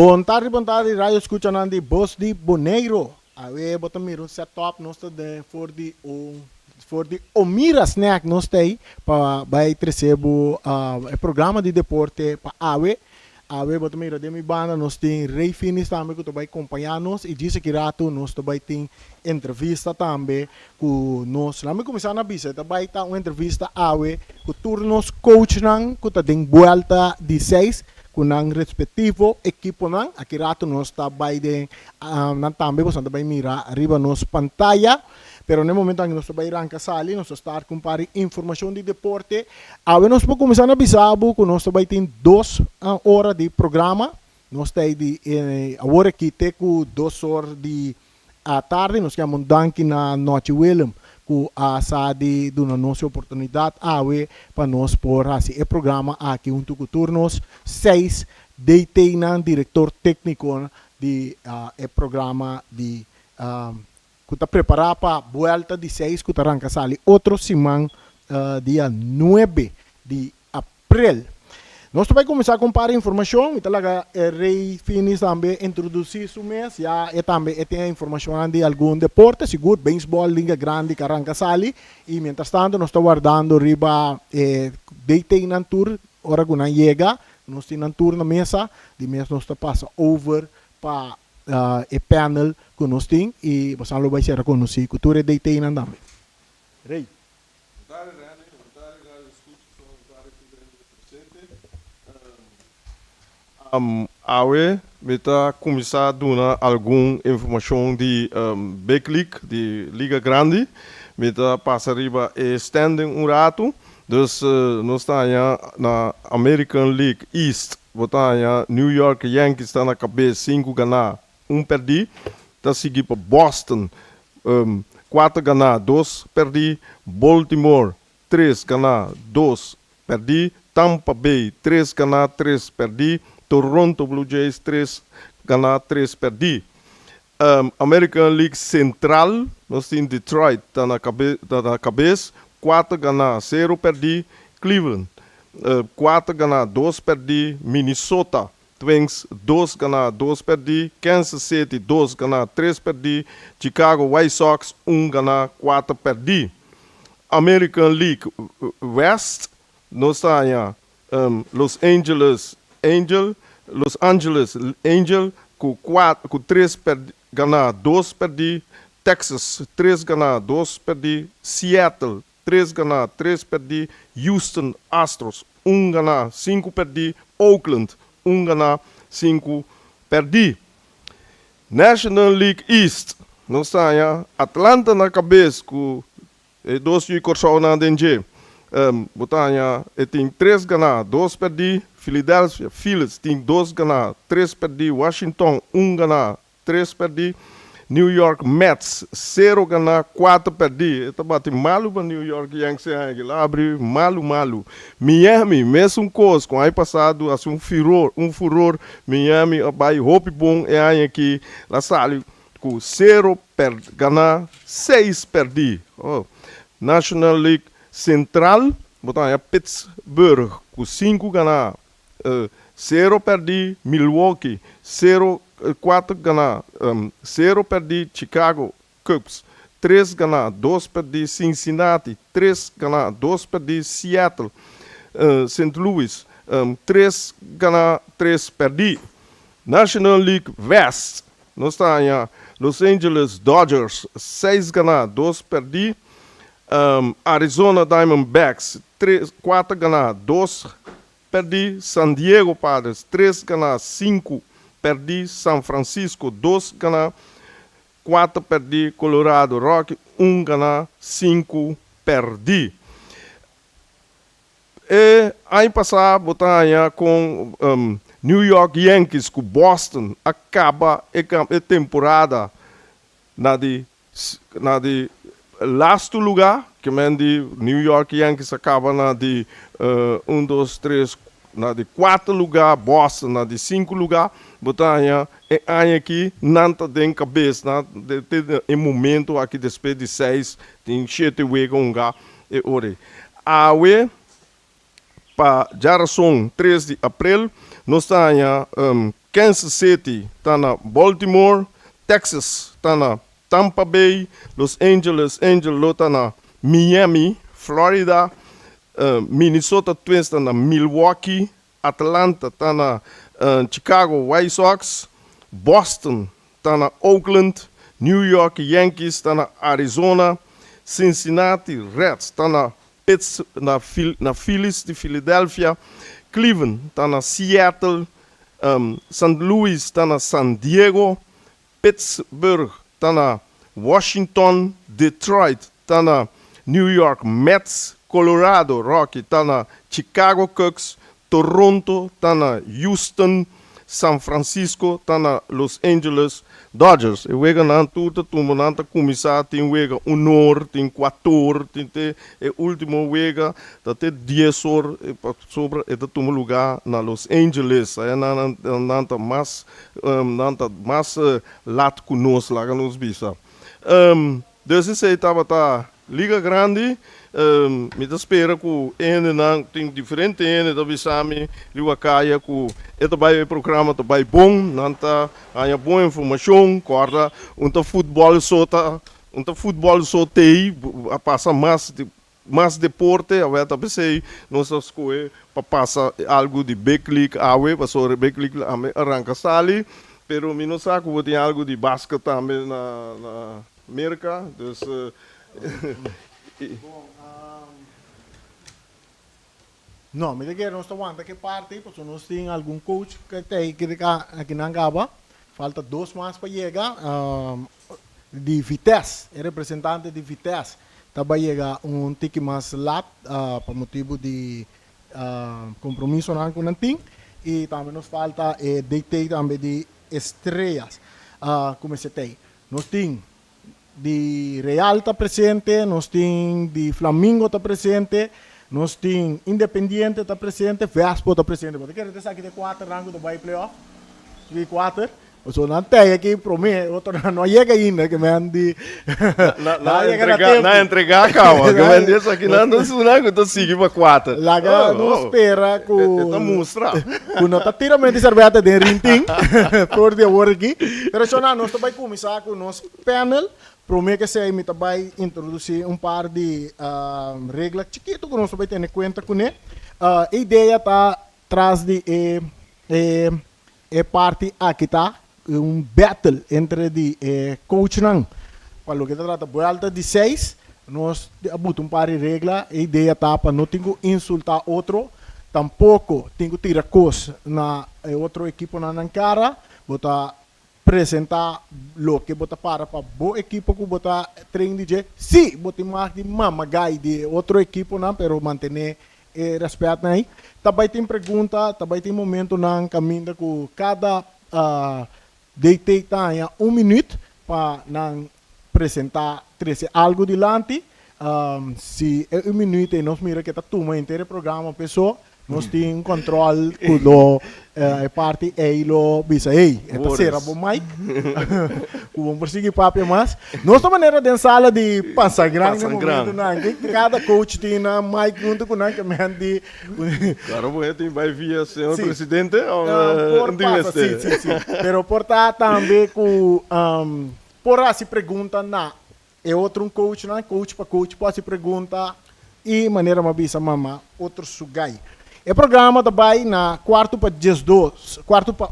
Bom tarde, radio escuchan de Voz de Boneiro. A ver, botamos um setup nós de for de Omira Snack nós tem para vai trazer o programa de deporte para Awe botamos de minha banda nós tem Rei Finis também que vai acompanhar nós e disse que rato nós também tem entrevista também com nós. Lá me começar na bisa, também tá uma entrevista Awe com turnos coach nang que tá tem volta de 6 com ang respectivo equipo nang aqui rato nós está by de nan também você também mira arriba nos pantalla. Pero no momento em que nós vamos arrancar sali, nós estamos comparando informação de deporte. Agora nós vamos começar a bisabo, que nós vamos ter 2 horas de programa. Nós temos agora aqui com 2 horas de tarde, nós temos danke na noite Willem, que a de uma nossa oportunidade para nós por esse programa aqui junto com turnos 6 de diretor técnico de programa de que está preparado para a volta de 6 que arranca sali outro semana dia 9 de abril. Nós vamos começar a comparar informação e talaga Rei Finis também introduzir isso mês e também tem informação de algum deporte, seguro, beisebol, liga grande que arranca sali e mientras tanto nós estamos guardando riba deitei na tour, hora que não chega, nós temos na tour na mesa, de mês nós passa over para e panel que nós temos e você vai ser conhecido que tu deitei na dame. Rei. Awe, meta começar a dar alguma informação de Big League, de Liga Grande, meta passa riba e standing rato, dus nós estamos na American League East, botamos New York Yankees está na cabeça 5 ganhar, 1 perdi, está seguido para Boston, 4 ganhar, 2 perdi, Baltimore 3 ganhar, 2 perdi, Tampa Bay 3 ganhar, 3 perdi, Toronto Blue Jays 3 ganhar, 3 perdi. American League Central, nós temos Detroit, está na cabeça, 4 ganhar, 0 perdi, Cleveland, 4 ganhar, 2 perdi, Minnesota Twins, 2 ganhar, 2 perdi, Kansas City, 2 ganhar, 3 perdi, Chicago White Sox, 1 ganhar, 4 perdi. American League West, nós temos Los Angeles Angel com 3 ganhar, 2 perdi, Texas 3 ganhar, 2 perdi, Seattle 3 ganhar, 3 perdi, Houston Astros 1 ganhar, 5 perdi, Oakland 1 ganhar, 5 perdi. National League East, nós temos Atlanta na cabeça com 2 corção na DNG. Botanya tem 3 ganhar, 2 perdi, Philadelphia Phillies tem 2 ganhar, 3 perdi, Washington 1 ganhar, 3 perdi, New York Mets 0 ganhar, 4 perdi. Está batendo malu para New York Yankees lá abre malu. Miami mesmo coisa, com aí passado assim um furor, Miami vai hope bom é aí aqui lá sale com 0 ganhar, 6 perdi. National League Central, botar Pittsburgh com 5 ganhar, 0 perdi, Milwaukee 4 ganhar, 0 perdi, Chicago Cubs 3 ganhar, 2 perdi, Cincinnati 3 ganhar, 2 perdi, Seattle, St. Louis 3 ganhar, 3 perdi. National League West, nós estamos Los Angeles Dodgers 6 ganhar, 2 perdi, Arizona Diamondbacks 4 ganhar, 2 perdi, San Diego Padres 3 ganhar, 5 perdi, San Francisco 2 ganhar, 4 perdi, Colorado Rock 1 ganhar, 5 perdi. E aí passar botar com New York Yankees com Boston acaba a temporada na de last lugar, que de New York Yankees acaba na de 1, 2, 3, na de 4 lugar, Boston na de 5 lugar, botar aqui, nanta tem cabeça, em momento aqui depois de 6, tem 7 wegos e ore. Para geração 3 de abril, nós temos Kansas City está na Baltimore, Texas está na Tampa Bay, Los Angeles está na Miami, Florida, Minnesota Twins está na Milwaukee, Atlanta está na Chicago White Sox, Boston está na Oakland, New York Yankees está na Arizona, Cincinnati Reds está na Phillies de Philadelphia, Cleveland está na Seattle, St. Louis está na San Diego, Pittsburgh está na Washington, Detroit está na New York Mets, Colorado Rocky está na Chicago Cubs, Toronto está na Houston, San Francisco está na Los Angeles Dodgers. E wega nan tuta tumo nanta começar tem wega honor, tem 14, tem e último wega da te 10 horas sobre eta tumo lugar na Los Angeles. Aí nanta mais lat conosco lá nos bisa. Desse sei tava tá liga grande. Me espera que ene não tem diferente ene da bisami liga caia que eta vai programa tá vai bom nanta há boa informação corda futebol só tem a passa mais deporte a ver tá pensei nossa escola para passar algo de backlick awe para sobre backlick arranca sali pero me não sabe que tem algo de basquete também na América dus não, me diga, nós estamos aqui parte, porque nós temos algum coach que tem aqui na Angaba. Falta 2 mais para chegar. De Vitesse, representante de Vitesse. Vai chegar tique mais lá, por motivo de compromisso com o time. E também nos falta DT também de Estrelas. Como se tem. Nós temos de Real está presente, nós temos de Flamengo está presente. Nós temos Independiente está presente, Vespo está presente. Você quer dizer aqui de 4 rangos do Bay Playoff? De 4? So, não tem aqui para mim, outro não chega ainda, que me andi... Não entregar a calma, que me diz aqui, não é que eu estou seguindo para 4. Lá, não espera que... Está mostra. Que não está tirando de cerveja de rinting, por de hora aqui. Pero, so, nós vamos começar com o nosso panel. Prometo que se me vai introduzir par de regras chiquitas que nós vamos ter em conta com ele. A ideia está atrás de parte aqui tá battle entre de coach não. Para que trata de volta de 6, nós abutamos par de regras. A ideia está para não ter que insultar outro, tampouco tem que tirar coisa na outro equipo na cara, botar apresentar o que bota para boa equipe que bota treino de sim bota mais de mamagai de outra equipe não pero manter respeito aí também tem pergunta também tem momento na caminho com cada DT tem 1 minuto para não apresentar algo delante se é 1 minuto e nós mira que está toma inteiro programa pessoa nós temos controle com a parte e lo bisa esta será bom Mike vamos perseguir papi mas nossa maneira de sala de passar grande momento não cada coach tem na Mike junto com na que me andi claro você tem vai via senhor presidente ou sim pero portar também com por se pergunta na é outro coach não coach para coach pode se pergunta e maneira uma bisa mama outro sugai. O programa vai na quarto para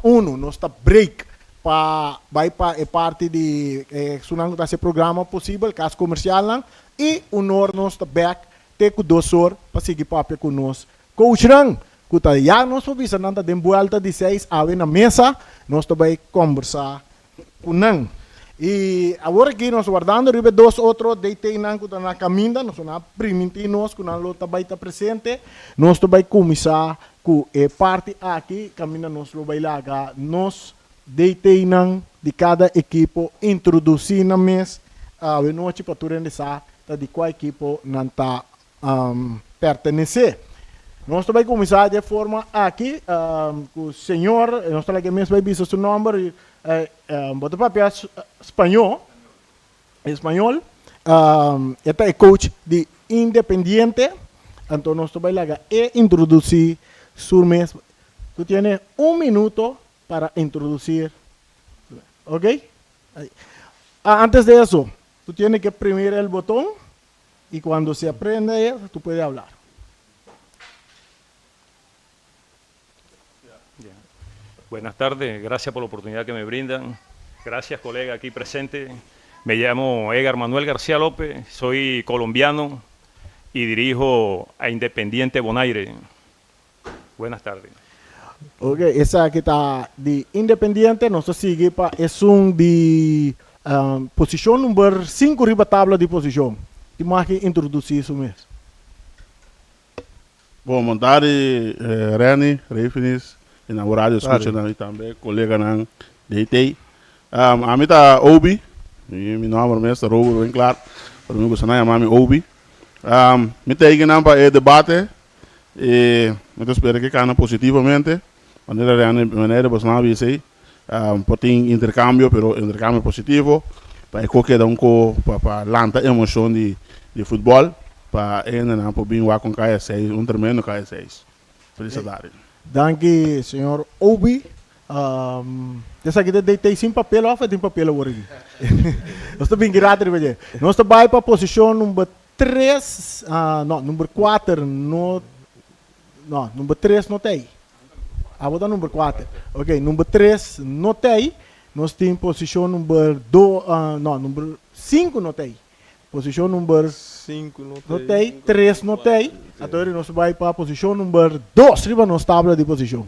1, nós está break vai para a parte de sunang desse programa possível, caso comercial não, e o nós está back ter com 2 horas para seguir papo com nós. Coach não, que tá já nós vamos não tá de volta de 6 ave na mesa, nós vai conversar com não. E agora aqui nós guardando ribe 2 outros deitei não que tá na caminha, nós na primeiro nós que não tá vai estar presente, nós vai começar com a parte aqui, caminha nós vai lá, nós deitei não de cada equipe introduzir na mesa, a noite para tu rendezar de qual equipe não tá pertencer. Nós vai começar de forma aqui, com o senhor, nós tá aqui mesmo vai ver seu nome. Bota papel espanhol, este é coach de Independiente, então nós vamos lá e introduzir sur mes. Tu tienes 1 minuto para introducir. ¿Ok? Ahí. Antes de eso, tú tienes que oprimir el botón y cuando se aprende, tú puedes hablar. Buenas tardes, gracias por la oportunidad que me brindan. Gracias, colega aquí presente. Me llamo Edgar Manuel García López, soy colombiano y dirijo a Independiente Bonaire. Buenas tardes. Ok, esa que está de Independiente, nos sigue para es un de posición número 5 riba tabla de posición. E mais que introduzir isso mesmo. Bom, montare Reni, Refinis, na horário escuta e também colega na DT. A mim tá Obi, meu nome é Robert bem claro, para mim gosta na mami Obi. Me tem que não para debate e me espero que cana positivamente. Maneira você não sei, pode ter intercâmbio, pero intercâmbio positivo. Para que dá para lanta emoção de futebol, para ainda não para vir com KS6, tremendo KS6. Felicidade. Danke, senhor Obi. Essa aqui tem sem papel, ou tem papel agora aqui? Nós estamos bem gratos, nós estamos para a posição número 3, não, número 4, não, número 3 não tem. Vou dar número 4. Ok, número 3 não tem. Nós temos posição número 2, não, número 5 não tem. Posição número 5 não tem, 3 não tem. Agora nós vamos para a posição número 2, riba na tabla de posição.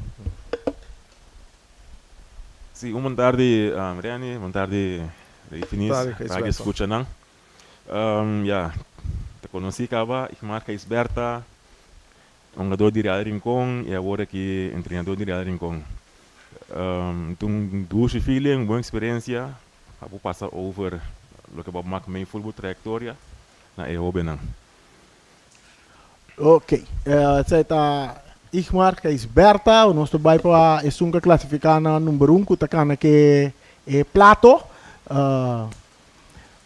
Sim, uma tarde, Riani, uma tarde, Finis, para que escuta, não? Ja, te conheci, Cava, eu marco Isberta, jogador de Real Rincón, e agora aqui, treinador de Real Rincón. Tenho duas filhas, uma boa experiência, vou passar over o que vai marcar minha futebol trajetória na EOB, não? Ok, essa está... Ich marca Isberta, o nosso vai para é um classificar na número 1, que está que é Plato.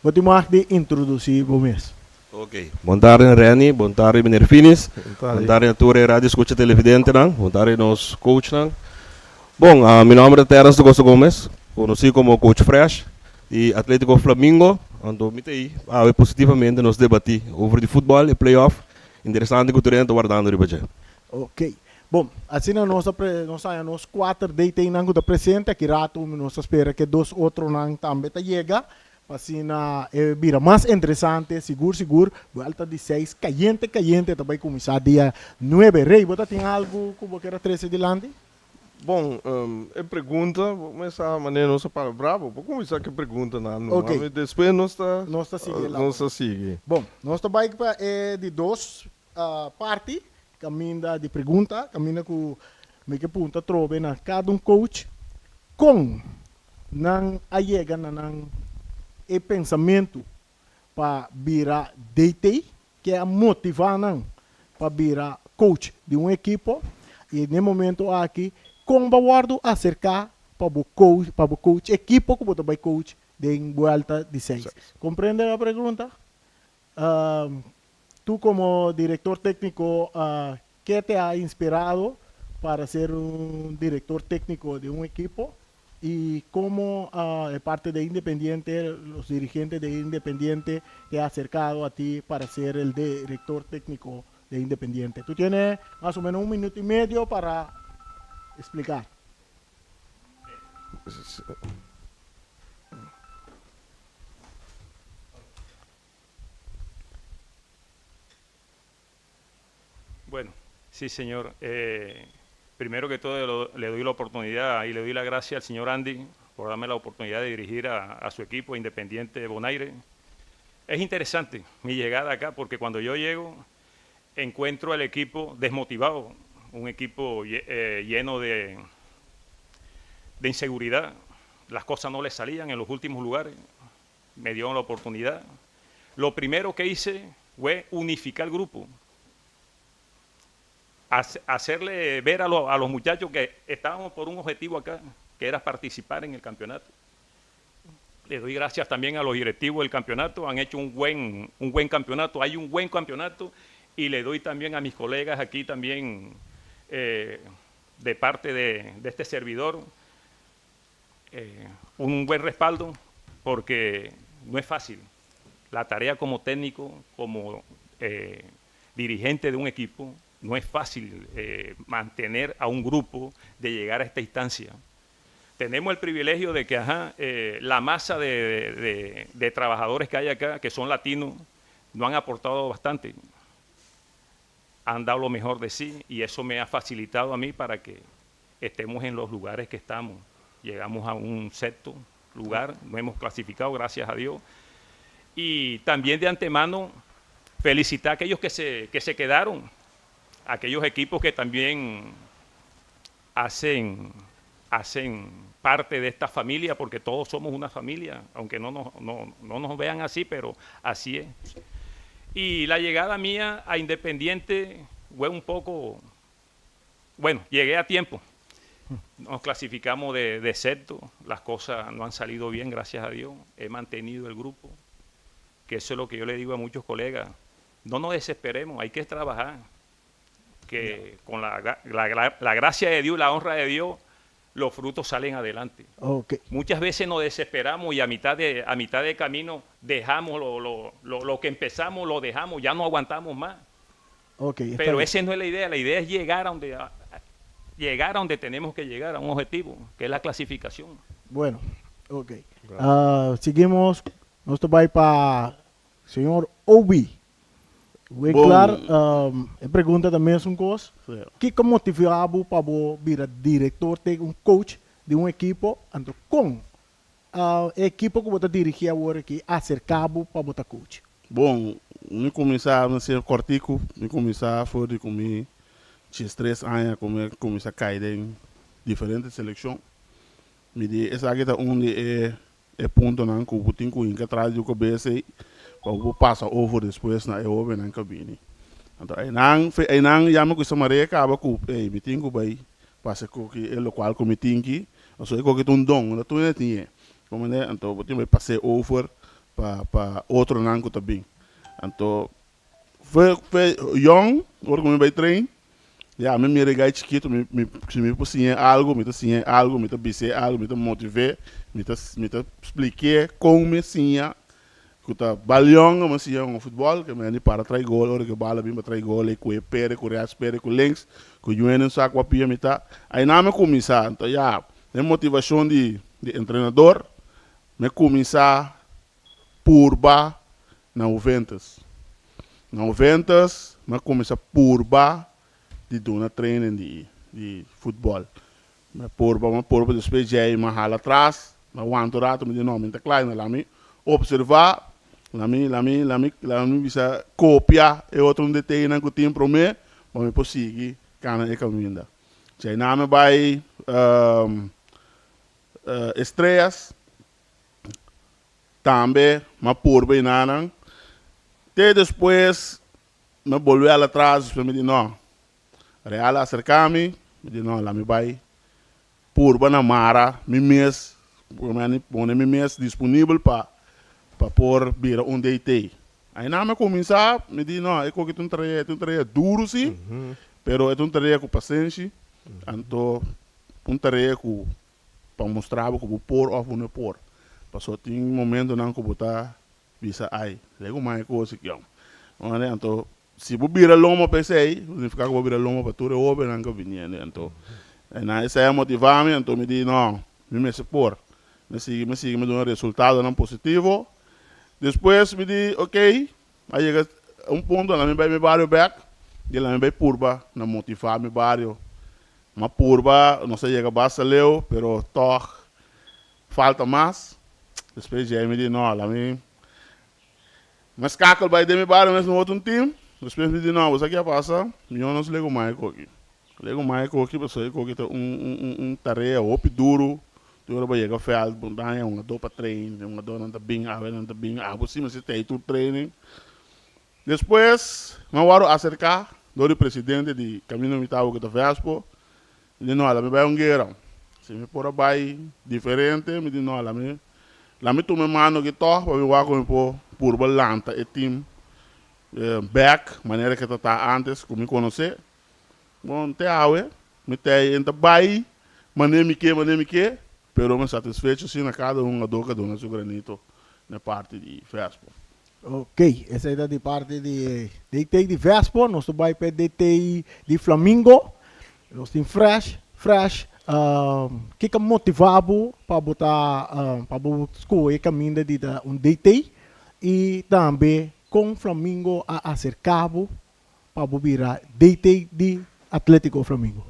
Vou te marcar de introduzir o mês. Ok, boa tarde, Reni, boa tarde, meneer Finis, boa tarde a toda a rádio escuta televidente, boa tarde, nosso coach. Bom, meu nome é Terence Gosto Gomes, conhecido como Coach Fresh, e Atlético Flamengo, onde positivamente nos debater sobre o futebol e playoff, interessante que o Torrente guardando de Bajé. Ok. Bom, assim nós nós 4 daí não da presente, aqui rato nós espera que 2 outros não também chega. Assim na vira mais interessante, seguro, volta de 6, caliente, também começar dia 9. Rei, você tem algo como que era 13 de lande? Bom, pergunta, vou começar a maneira nossa para bravo, vou começar com a pergunta não. Ok. Depois nós está Seguir lá. nós sigue. Bom, nós também de 2 partes, caminha de pergunta, caminha com me que pergunta trove na cada coach com não chega não e pensamento para virar DT, que é motivar para virar coach de uma equipe, e no momento aqui, como guardo acercar para o coach, equipe que vai coach de volta de 6. Compreende a pergunta? Tu como diretor técnico, ¿qué te ha inspirado para ser un director técnico de un equipo? Y cómo parte de Independiente, los dirigentes de Independiente te ha acercado a ti para ser el director técnico de Independiente. Tú tienes más o menos 1 minuto y medio para explicar. Bueno, sí, señor. Primero que todo le doy la oportunidad y le doy la gracia al señor Andy por darme la oportunidad de dirigir a su equipo Independiente Bonaire. Es interesante mi llegada acá porque cuando yo llego encuentro al equipo desmotivado, un equipo lleno de inseguridad. Las cosas no les salían en los últimos lugares. Me dieron la oportunidad. Lo primero que hice fue unificar el grupo. Hacerle ver a los muchachos que estábamos por un objetivo acá, que era participar en el campeonato. Le doy gracias también a los directivos del campeonato, han hecho un buen campeonato, hay un buen campeonato, y le doy también a mis colegas aquí también, de parte de este servidor, un buen respaldo, porque no es fácil. La tarea como técnico, como dirigente de un equipo, no es fácil mantener a un grupo de llegar a esta instancia. Tenemos el privilegio de que la masa de trabajadores que hay acá, que son latinos, nos han aportado bastante. Han dado lo mejor de sí y eso me ha facilitado a mí para que estemos en los lugares que estamos. Llegamos a un sexto lugar, nos hemos clasificado, gracias a Dios. Y también de antemano felicitar a aquellos que se quedaron, aquellos equipos que también hacen parte de esta familia, porque todos somos una familia, aunque no nos vean así, pero así es. Y la llegada mía a Independiente fue un poco, bueno, llegué a tiempo. Nos clasificamos de sexto, las cosas no han salido bien, gracias a Dios. He mantenido el grupo, que eso es lo que yo le digo a muchos colegas. No nos desesperemos, hay que trabajar, que con la gracia de Dios, la honra de Dios, los frutos salen adelante. Okay. Muchas veces nos desesperamos y a mitad de camino dejamos lo que empezamos, lo dejamos, ya no aguantamos más. Okay, pero esa no es la idea es llegar a donde tenemos que llegar, a un objetivo, que es la clasificación. Bueno, ok. Seguimos, nos vai para o senhor Obi. Bem claro, a pergunta também é um coisa. O que motivava para você virar diretor, ter coach de equipo, então com a equipe que você dirigia agora aqui, acercava para você coach? Bom, me começar a ser cortico, me começar a fazer comigo, tinha 3 anos, começar a cair em diferentes seleções. Me diz, essa aqui é onde é ponto não que eu tenho que atrás do cabeça para passar over depois na Europa na cabine. Então aí não já me custa maria acaba com me tenho que vai passa com que é local como me tenho que eu sou que um dom não tu não tinha como né então eu tenho que passar over para outro não que também então foi young agora como vai treinar já me regai chiquito me pusinha algo me tá algo me tá bise algo me tá motivar me tá explicar como me sinha que tá balhão mas sinha no futebol que me para trair gol hora que bala bem para trair gol e com pere com reais pere com links com joelho saco a pia me tá aí não me começar então já a motivação de treinador me começar por ba na Juventus me começar por ba de doen training de futebol. Maar por depois já ir mais atrás, mas o antorato me diz não, me tá claro, lá me observar, lá me bisa copiar e outro detalhe que tem para mim, mas me conseguir cana e caminho. Já na me vai estrelas, também, mas por bem nada, até depois me volver atrás, me diz não. Real acercar-me, me diz, não, lá me vai por Banamara, me mês disponível para pôr vir onde está. Aí não me começar, me diz, não, é que tu trabalha duro, sim, pero é um trabalho com paciência, então, um trabalho para mostrar que eu pôr ou não pôr. Passou, tem momento não que eu botar, visa aí, lego mais coisa que eu. Então, se você vira loma para isso aí, significa que você vira loma para tudo, ou não que vinha, então, essa é a motivar-me, então me diz, não, me supor, me siga, me dá um resultado não positivo, depois me diz, ok, aí chega ponto, ela me vai me barrio back, e ela me vai purba, não motivar me barrio, uma purba, não sei, chega basta leu, pero toch, falta mais, depois já me diz, não, ela me, mas cacal vai de me barrio, mas no outro time, depois me diz, não, você aqui passa, eu não lego mais aqui. Lego mais aqui, pessoal, que tem tarefa, op duro, duro para chegar ao final, uma dor para treino, uma dor não está bem, você mas tem tudo treino. Depois, eu vou acercar, do presidente de Caminho Mitavo que está Vespo, ele diz, não, ela me vai guerra. Se me pôr vai diferente, me diz, não, ela me toma mano que toca, para me voar com por balanta, e time. Back, maneira que está antes, como me conhecer. Bom, te awe, me te entra bai, mané me que, pero me satisfecho sim a cada jogador na seu granito na parte de Vespo. Ok, essa aí é de parte de DT de Vespo, nós vai para DT de Flamengo, nós temos Fresh, que é motivado para botar, para escolher caminho de DT e também com Flamengo a acercado para virar DT de Atlético Flamengo.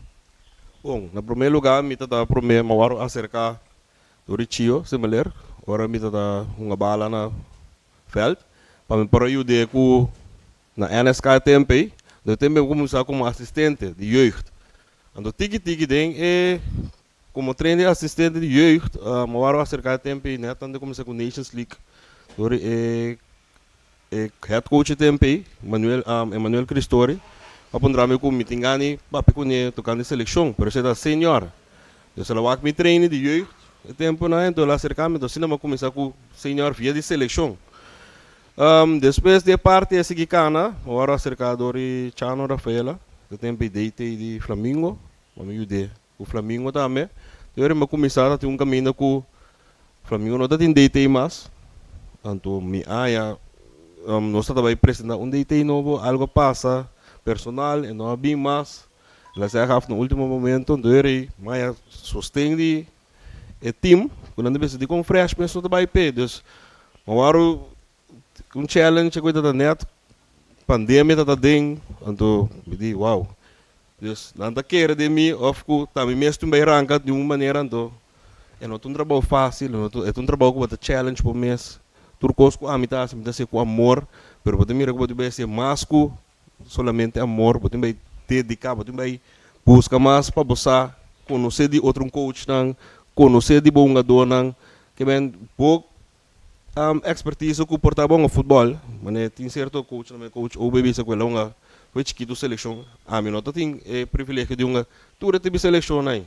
Bom, no primeiro lugar, me está prometendo mawaro acerca do Richio, similar. Agora me está uma bala na veld. Para me para ajudar com na NSK Tempe, eu também começar como assistente de jeugd. Então, tiki ding como trainer assistente de jeugd, mawaro acerca Tempe, né? Tanto começar com Nations League. Door head coach Tempe, Emmanuel Cristori. Apondra-me com mitingani, papi com ele tocando de seleção, pero você é senior. Eu só vou me treinar de jeugd, tempo na então lá acercamento, assim não começar com senior via de seleção. Depois de parte esse que cana, agora acercado de Chano Rafaela, que tem PDT de Flamengo, vamos ajudar o Flamengo também. Eu vou começar a ter caminho com Flamengo não tem DT mais, então me aia, nós também apresentar DT novo, algo passa personal e não bem mais. Ela se agarra no último momento, então eu mais sustém o time, quando a gente com fresh, mas não vai perder. Agora challenge que da net, pandemia da ding, então me diz wow. Dus nada quer de mim, of que também mesmo também arranca de uma maneira então é não um trabalho fácil, é um trabalho que challenge por mês. Turcos com amizade, me dá com amor, pero pode mirar que pode ser mais que solamente amor, pode vai dedicar, pode vai buscar mais para você conhecer de outro coach não, conhecer de bom jogador que vem pouco expertise que porta bom o futebol, mas tem certo coach, coach ou bebê se com longa foi chiquito seleção, a mim não tem privilégio de uma tour de seleção aí.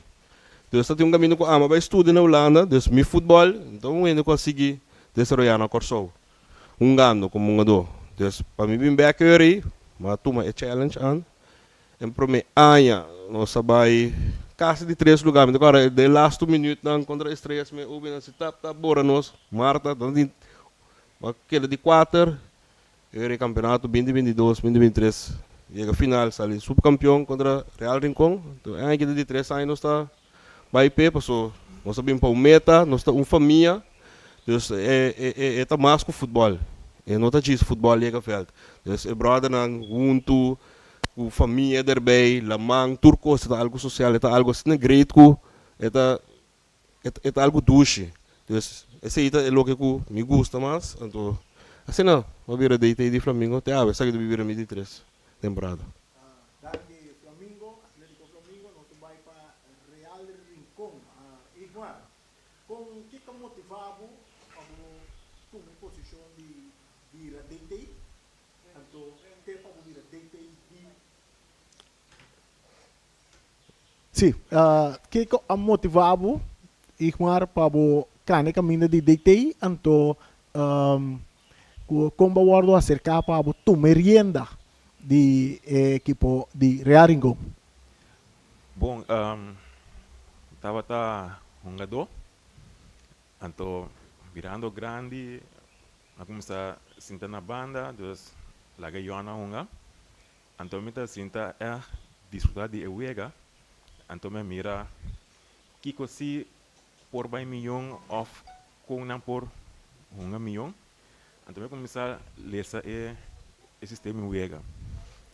Então está tem um caminho que ama vai estudar na Holanda, dus mi futebol, então eu não consegui desenvolver na Corso. Gano como jogador. Dus para mim bem back aí, mas toma é challenge an. Em prome aia, nós sabai quase de 3 lugares. Agora de last minuto não contra estrelas me ouve na tap bora nós, Marta, então aquele de 4, eu campeonato 2022, 2023. Chega final, sali subcampeão contra Real Rincón. Então é aquele de 3 anos está vai pé, passou. Nós sabemos para o meta, nós está uma família. Dus é mais que o futebol. É não está disso futebol chega veld. Dus é brother não junto, com família daarbij, lamang, turco, é algo social, é algo assim great que é algo doce. Dus esse aí é o que me gusta mais. Então assim não, vou vir a deita de Flamengo até a sair do viver a 23 temporada. De Flamengo, Atlético Flamengo, nós vai para Real Rincón, igual. Com que motivado para tomar posição de ir a DT, então que para ir a DT de sim, que motivado igual para cane caminho de DT, então como guardo acercar para tu merienda de equipo de Real Rincón. Bom, estava um jogador, então virando grande, eu comecei a sentar na banda, dus laga Joana Hunga, então me sinta desfrutar de Ewega, então me mira que cosi por 1 milhão of com não por 1 milhão, então me comecei a ler o sistema Ewega.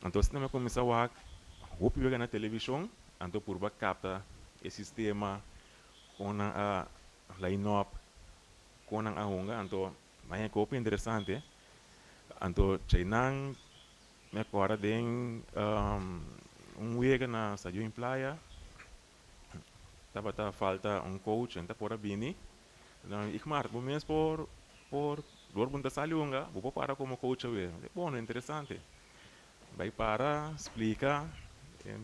Então, se não começar a ver na televisão, então por capta o sistema com a line-up, com a honga, então é coisa interessante. Então, Chainan me acorda de week na Sadio em Playa, estava falta coach, então por a bini. Então, ik maar, bom mesmo por bunta salunga, vou para como coach ver. Bom, interessante. Vai para, explica,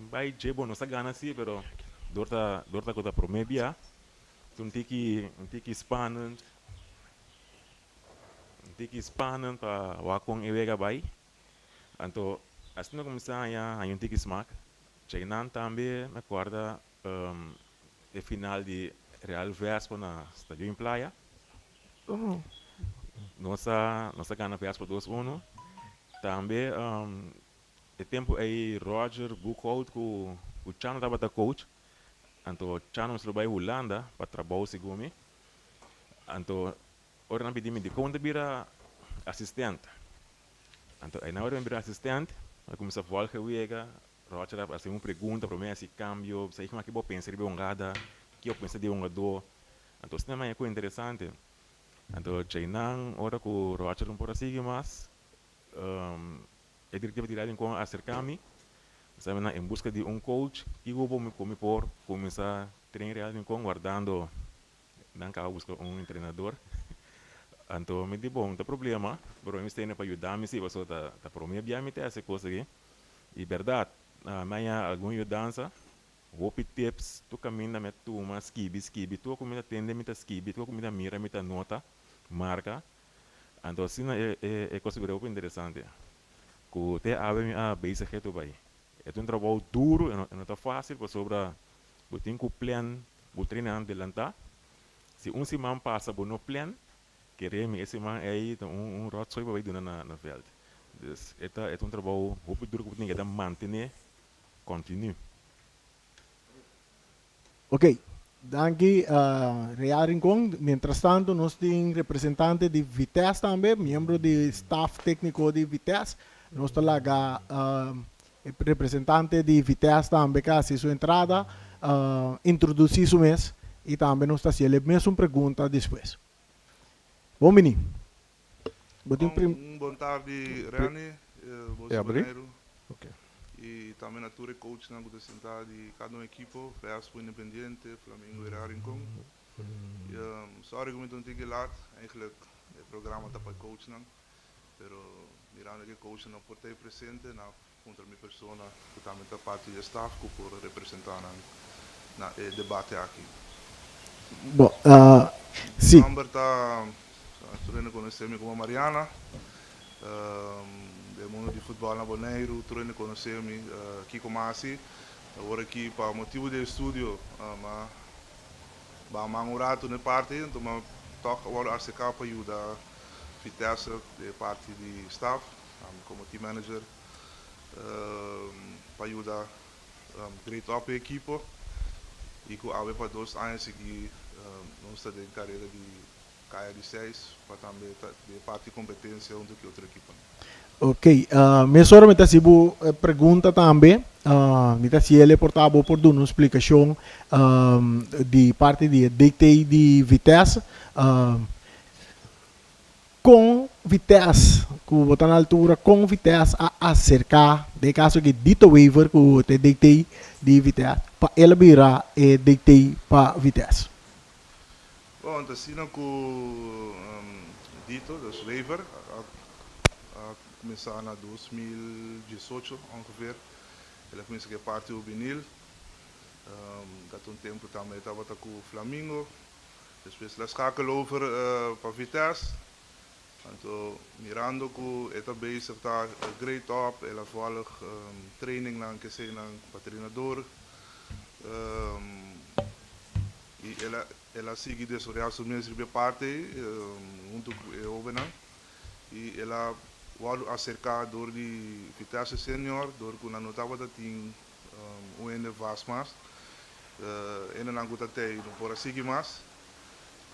vai jebo não se gana assim, pero dorta coisa promebia, um tiki spannen para wakong ewega vai, então assim não começar a tiki smack, chegando também me acorda o final de Real Vespa na Estadio em Playa. Nossa ganha Vespa 2-1. Também, o tempo aí, Roger Buchholz, o Chano estava da coach. Então, o Chano trabalha em Holanda para trabalhar segundo. Então, ora não pedimos de conta vira assistente. Então, aí na hora de virar assistente, eu comecei a falar que eu ia, Roger a fazer uma pergunta para mim, esse cambio, sei como é que eu penso de ongada, que eu penso de ongador. Então, isso também é coisa interessante. Então, Chainan, ora que o Roger não pode seguir mais, a diretiva de lá com acercar-me, sabe, em busca de um coach, e eu vou me por começar a treinar com guardando, não quero buscar um treinador. Então, me digo, bom, não tem problema, mas eu estou para ajudar-me, se você está para mim, me ter essa coisa aqui. E verdade, amanhã alguma ajudança, vou pedir tips, tu caminha, me tu uma skibi, tu comida tende, me skibi, tu comida mira, me nota, marca. Então, assim, é coisa que interessante. Que até a base que tu vai. É um trabalho duro, não está fácil, porque sobre o tem que plan, o treinar adelantar. Se um semana passa, não plan, queremos esse man aí rotzooi para ir na veld. Dus é um trabalho muito duro que tem que manter continue. Ok, daqui Real Rincón, mientras tanto nós temos representante de Vitesse também, membro do staff técnico de Vitesse, nós temos representante de Vitesse também que faz sua entrada, introduzir seu mês e também nós temos a mesma pergunta depois. Bom, menino. Boa tarde, Rani, Bolsonaro. Ok. E também a tua coach na sentada de cada uma equipe, Vespa Independente, Flamengo e Real Rincón. Sorry que eu não tenho lá, eigenlijk o programa está para coach, mas mirando que coach não pode estar presente, na contra minha pessoa, que também está parte do staff, que por representar na debate aqui. Bom, sim. Number está treino conhecer-me como Mariana, do mundo de futebol na Bonaire, treino conhecer-me Kiko Masi, agora aqui para motivo de estudo, mas um rato na parte, então toca agora a se capa ajuda Vitesse de parte de staff, como team manager, para ajudar great up a equipe e que há para 2 anos que não está de carreira de caia de 6 para também de parte de competência onde que outra equipe. Ok, minha senhora me está fazendo pergunta também, me está se ele portava por dar uma explicação de parte de DT de Vitesse, com Vitesse, que está na altura, com Vitesse a acercar, de caso que dito waiver que o DT de Vitesse, para ele virar DT para Vitesse. Bom, então assim que dito, das waiver, começar na 2018 ongeveer, ele começou que parte do vinil, dat tempo também estava com o Flamengo, depois ele schakelou over para Vitesse. Então, mirando que ele bezig está great up, ele volgt training na que sei na treinador, e ela segue desse real mesmo de parte, junto com o e ela vai acercar door de Vitesse senior, door que na notava da tem ende Vasmas, ende na gota tei não pode seguir mais.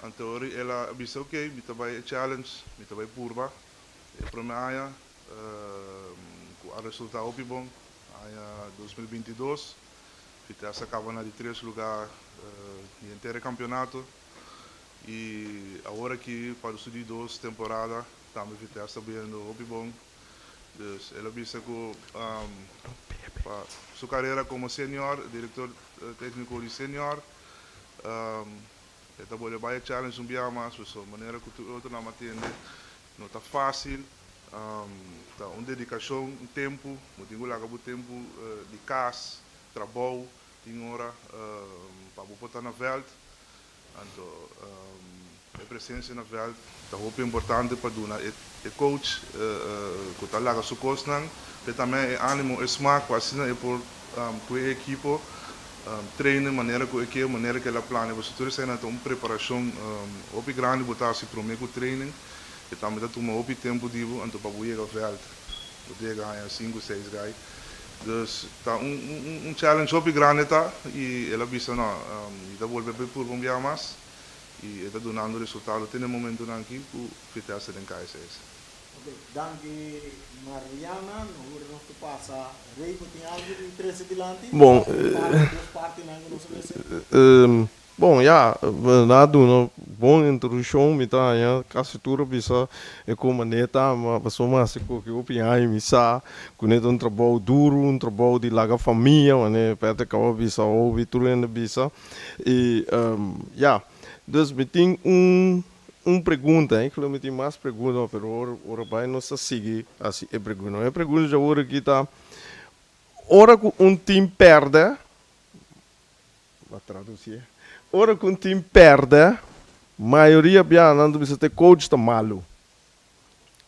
Então ela disse ok, me trabalha challenge, me trabalha purba, para mim aí o resultado é bom, aí 2022, Vitesse acaba na de 3 lugares no inteiro campeonato e agora que para os 2 temporadas também Vitesse está vendo bom, dus ela disse que para sua carreira como senior, diretor técnico de senior, está boleh banyak challenge dia mas so maneira que tu não atende não está fácil tá uma dedicação um tempo muito lá acabou tempo de casa trabalho tem hora para botar na veld então a presença na veld tá muito importante para dar o coach que está lá com sua costa e também ânimo e smaak para assim é por com a equipe treinen, maneira que ela plane. Você tudo isso é uma preparação, opi grande botar se para o training. E também dá uma opi tempo de anto para buier ao veld. Você ganha 5, 6 guys. Dus tá challenge opi grande tá e ela bisa não, e dá volver por bombear mais e está dando resultado. Tem um momento aqui que fitness em casa. Ok, danke Mariana, não se passa. Rei, tem algo de interesse delante? Bom, bom, já, nada, uma boa introdução, me tá, já, quase tudo bisa, é como neta, mas passou mais que eu pinhai, me sa, com um trabalho duro, um trabalho de larga família, né, perto que eu bisa, ouvi tudo ainda bisa, e, já, dus me tem pergunta, hein, que eu me tem mais perguntas, mas ora vai não se seguir assim, é pergunta já ora aqui tá, ora que time perde, vou traduzir. Ora que time perde, maioria não precisa ter coach tá malo.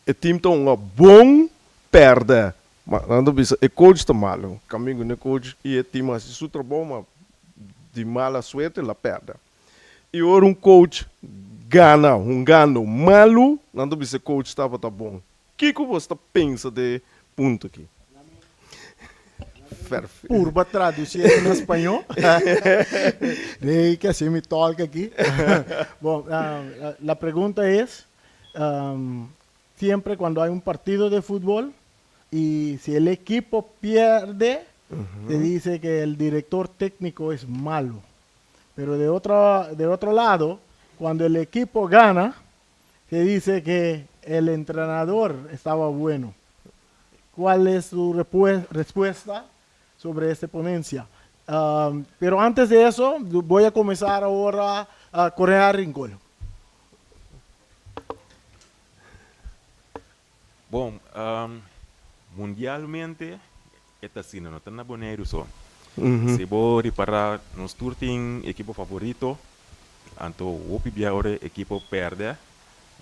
O time tá bom perde, mas não precisa o coach tá malo. Caminho no coach e o time assim super bom, mas de mala suerte la perde. E ora coach gana malo, não precisa coach estava tá bom. O que você pensa de ponto aqui? Purba traduzir em espanhol. Rey, que así me toca aquí. Bueno, la pregunta es, siempre cuando hay un partido de fútbol y si el equipo pierde, se dice que el director técnico es malo. Pero de otro lado, cuando el equipo gana, se dice que el entrenador estaba bueno. ¿Cuál es su respuesta sobre esta ponencia? Pero antes de eso, voy a comenzar ahora a Correa Rincón. Bom, mundialmente, esta cena não está na Bonaire só. Se vou reparar, nós tem equipo favorito, então o pior equipo perde,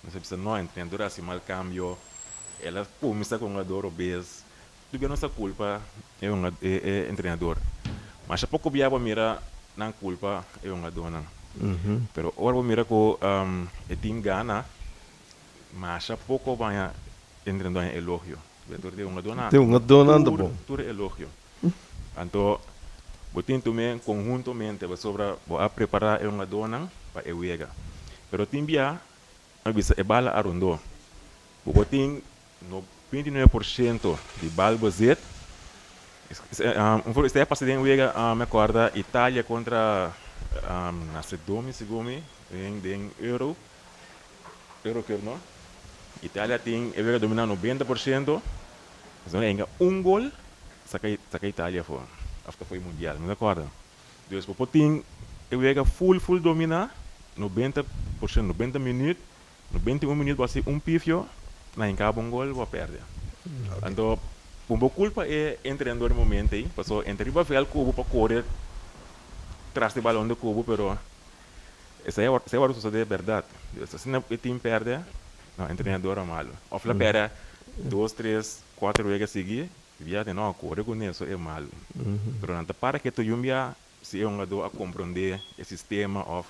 não se precisa não entender assim mal cambio, ela começa com a dor obesa, tudo a nossa culpa é um treinador, mas a pouco biaba mira não culpa é uma dona, pero agora mira que o time gana, mas a pouco vai treinador em elogio, tem uma dona anda bom, tudo elogio, então botin também conjuntamente sobre a preparar uma dona para o Vega. Pero timbia a bisa e bala arundou. Botin 29% de balbozet. Este é passado em Vega, me acorda Itália contra na Sedomi, em Euro que não. Itália tem Vega dominar 90%. Então ainda gol saca Itália fora. After foi mundial, não acorda? Dus o poting eu ia full dominar 90%, 90 minutos, 91 minutos vai ser pifio, na encaba gol vai perder. Então, por culpa é treinador no momento aí, passou entre vai ver o cubo para correr tras do balão do cubo, pero essa é a suceder verdade. Se não o time perde, não treinador é malo. Ou la perde 2, 3, 4 vezes seguir. Via de não correr com isso é malo. Mas para que tu jumbia se é dor a compreender o sistema ou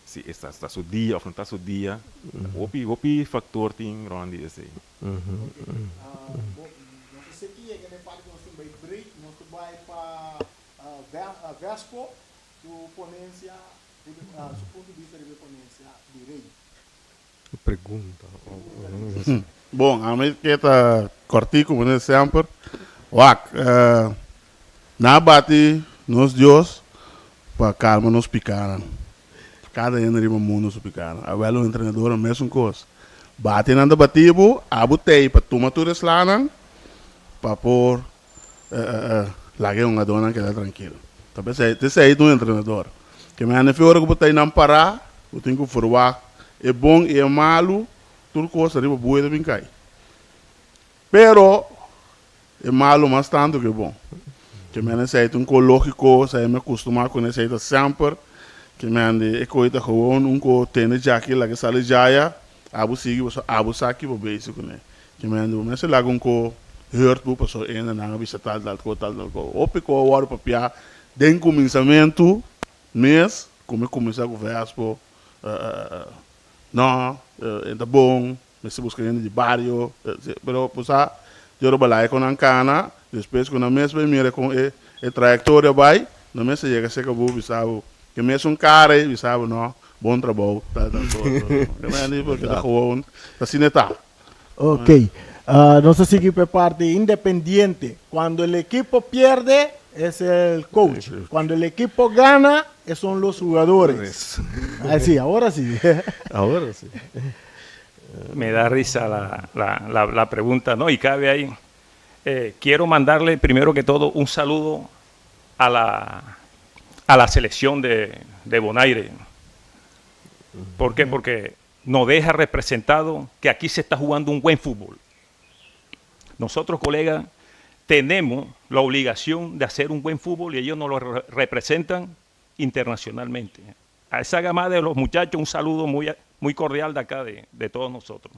se está seu dia ou não está seu dia, o fator tem grande esse. Não sei que é que me fala que nós temos break, nós vai para Vespo, sua ponência, seu ponto de vista de ponência direito. Pergunta. Bom, a mim que está cortico, como sempre. Wak, na bate nos Deus para calma nos picaram. Cada ano rima mundo nos picaram. A velho treinador a mesma coisa. Bate nanda batibo, abutei para tomar tudo isso lá, para pôr lague uma dona que é tranquilo. Talvez esse aí do treinador. Que me ane fora que botei não parar, eu tenho que forwar. É bom e é malo, tudo coisa rima boa de bem cai. Pero é malo mas tanto que bom. Que me necessita lógico, se me acostumar com necessita sempre, que me ande coisa gewoon co tênis aqui lá que sale jaya, abu saki bo basic né. Que me ande mas lá com co hurt bu passo ainda na bisa tal co. Opico war papia Den começamento, mês, como começar com o Vespo, não, é bom, mas se busca de barrio, pero pues eu trabalhei com a cana, depois com a mês vai mira com a trajetória vai, no mês chega a ser que vou sabe que mês cara, sabe não, bom trabalho, tá todo, não é nem porque tá gewoon, assim não tá. Ok. Nuestra equipo es parte independiente. Cuando el equipo pierde, es el coach. Cuando el equipo gana, son los jugadores. Sí, ahora sí. Ahora sí. Me da risa la pregunta, ¿no? Y cabe ahí. Quiero mandarle primero que todo un saludo a la selección de Bonaire. ¿Por qué? Porque nos deja representado que aquí se está jugando un buen fútbol. Nosotros, colegas, tenemos la obligación de hacer un buen fútbol y ellos nos lo representan internacionalmente. A esa gama de los muchachos, un saludo muy cordial de acá, de todos nosotros.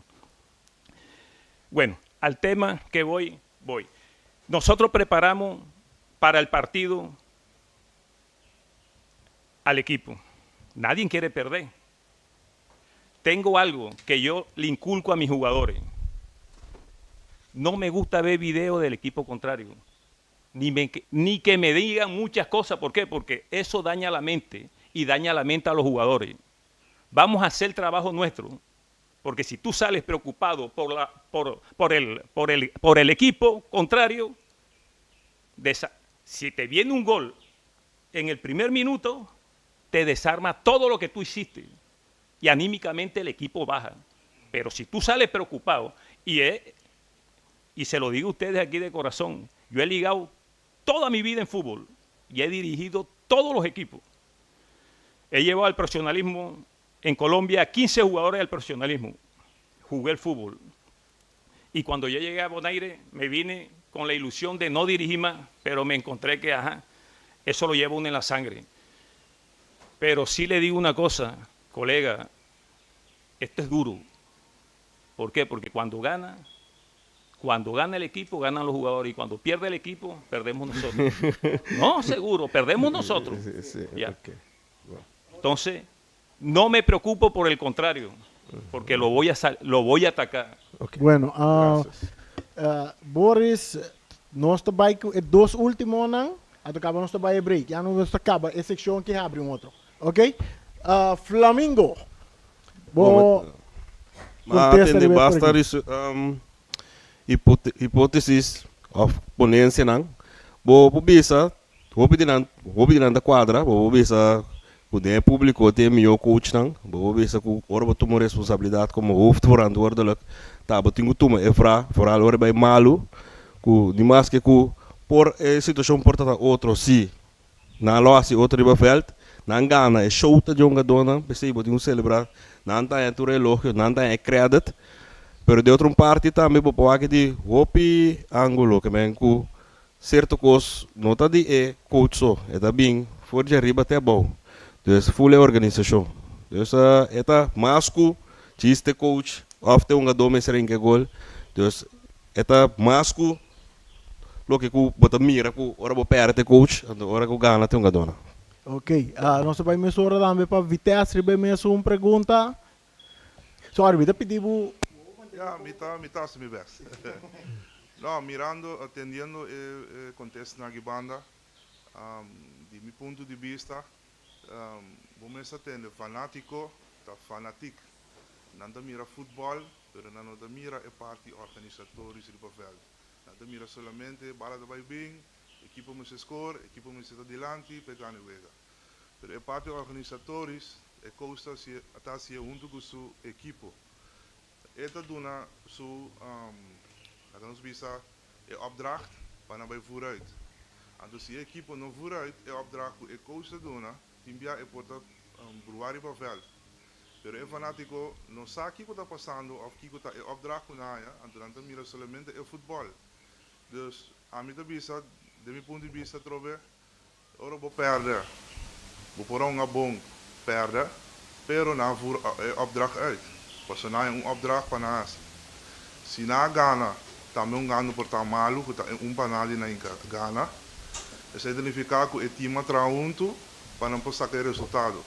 Bueno, al tema que voy. Nosotros preparamos para el partido al equipo. Nadie quiere perder. Tengo algo que yo le inculco a mis jugadores. No me gusta ver videos del equipo contrario, ni que me digan muchas cosas. ¿Por qué? Porque eso daña la mente y daña la mente a los jugadores. Vamos a hacer el trabajo nuestro, porque si tú sales preocupado por el equipo contrario, si te viene un gol en el primer minuto, te desarma todo lo que tú hiciste y anímicamente el equipo baja. Pero si tú sales preocupado y se lo digo a ustedes aquí de corazón, yo he ligado toda mi vida en fútbol y he dirigido todos los equipos. He llevado al profesionalismo en Colombia 15 jugadores del profesionalismo. Jugué el fútbol. Y cuando yo llegué a Bonaire, me vine con la ilusión de no dirigir más, pero me encontré que, eso lo lleva uno en la sangre. Pero sí le digo una cosa, colega, esto es duro. ¿Por qué? Porque cuando gana el equipo, ganan los jugadores. Y cuando pierde el equipo, perdemos nosotros. No, seguro, perdemos nosotros. Sí, Ya. okay. Entonces, no me preocupo por el contrario, porque lo voy a atacar. Okay. Bueno, Gracias. Boris, nós vai dos últimos não, acaba nós vai break. Já não nós acaba essa seção que abre outro. Ok? Flamengo. Bo Atende basta hipótesis of ponência não. Bo bisa, vou pedir na quadra, vou bisa o público tem meu coach não, vou bisa que ora tomar responsabilidade como hoofdverantwoordelijk. Tá, botinho toma vooral ora bij malu, ku demais que por situação porta outro sim. Na loja outro riba veld, na gana show ta jonga dona, pensei botinho celebrar, na tá tu relógio, na tá credit. Pero de outra parte também vou aqui de hopi ângulo que men ku certo cos nota de coach so, é da bem, for de riba até bom. Dus full organização. Dus eta masku chiste coach after unga dome serenge gol. Dus eta masku lo que ku bota mira ku ora bo perde coach, and ora ku gana te unga dona. Ok, nós vai mesura também para Vitesse, ribe mesmo pergunta. Sorry, vida pediu. Ja, mitad se me ves. No, mirando, atendiendo el contexto na banda, de mi punto de vista, vamos a tener fanático, fanatic. Nanda mira fútbol, pero nanda mira a parte organizatória do papel. Nanda mira solamente bala de vai bem, equipo me score, equipo me está delante, pegando vega. Pero a parte organizatória, a costa se está se junto com seu equipo. Esta dona su ons bisa opdracht para bij vooruit. En dus die equipe nog vooruit opdracht ku coach dona timbia e porta bruari pa veld. Pero el fanático no sabe qué está pasando of qué está opdracht na ya, en durante mira solamente el fútbol. Dus a mí te bisa de mi punto de vista trove ora bo perder. Bo por un bom perder, pero na voor opdracht uit. Pas na opdracht para nós. Se na Gana, também gano por malu, que tá panali na Gana. é identificar que o time atrás junto para não passar aquele resultado.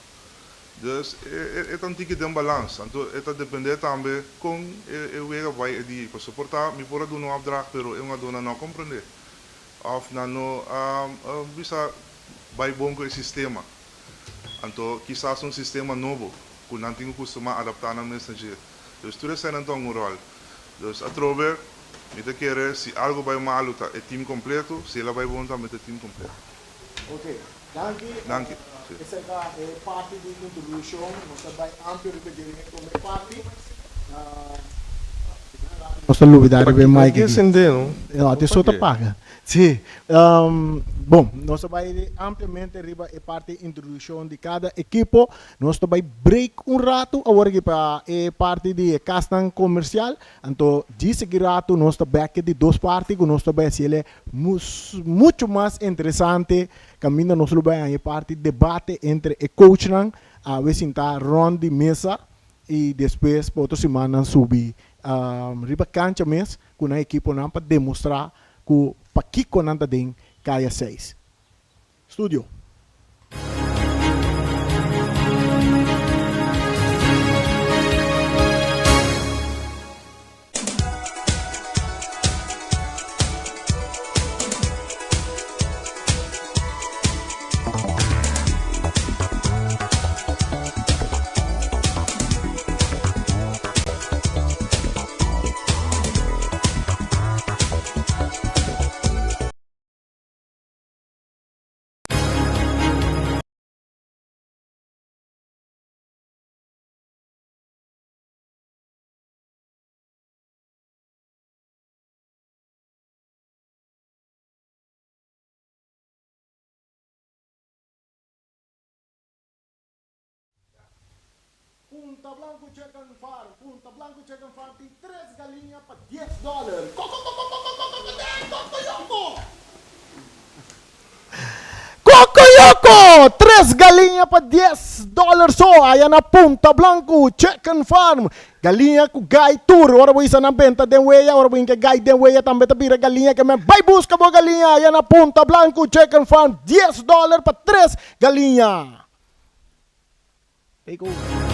Dus het is een tem balans. Então, het depende também com o que vai de suportar. Me pode dar uma opdracht, pero eu não compreender. Of não bisa vai bom com o sistema. Então, quizás um sistema novo, que não tenho costuma adaptar na mensageria. Dus tudo isso é então um rol. Dus a trover, me te querer se algo vai mal, tá é time completo. Se ela vai bom, também é time completo. Ok, danke. Danke. Essa é parte da introdução, nós vai amplo de como parte. Nós estamos luvidar bem mais aqui. Não, tem só paga. Sim. Bom, nós vai ampliamente riba a parte de introdução de cada equipo. Nós vai break rato agora que para a parte de castan comercial. Então, desse rato nós back de duas partes, que nós vai ser muito mais interessante. Caminho nós vai a parte de debate entre o coach a ver se está ronda de mesa e depois para outra semana subir riba cancha mês com a equipe para demonstrar que para que conanta tem caia 6. Estúdio. Punta Blanco Chicken Farm. Punta Blanco Chicken Farm tem 3 galinhas para $10. Cocoyoco! 3 galinhas para $10 só. Aí na Punta Blanco Chicken Farm. Galinha com gai tour. Ora vou isso na venta de weia. Ora vou que gai de weia também tapira galinha que me vai buscar boa galinha. Aí na Punta Blanco Chicken Farm. $10 para 3 galinhas. Take over.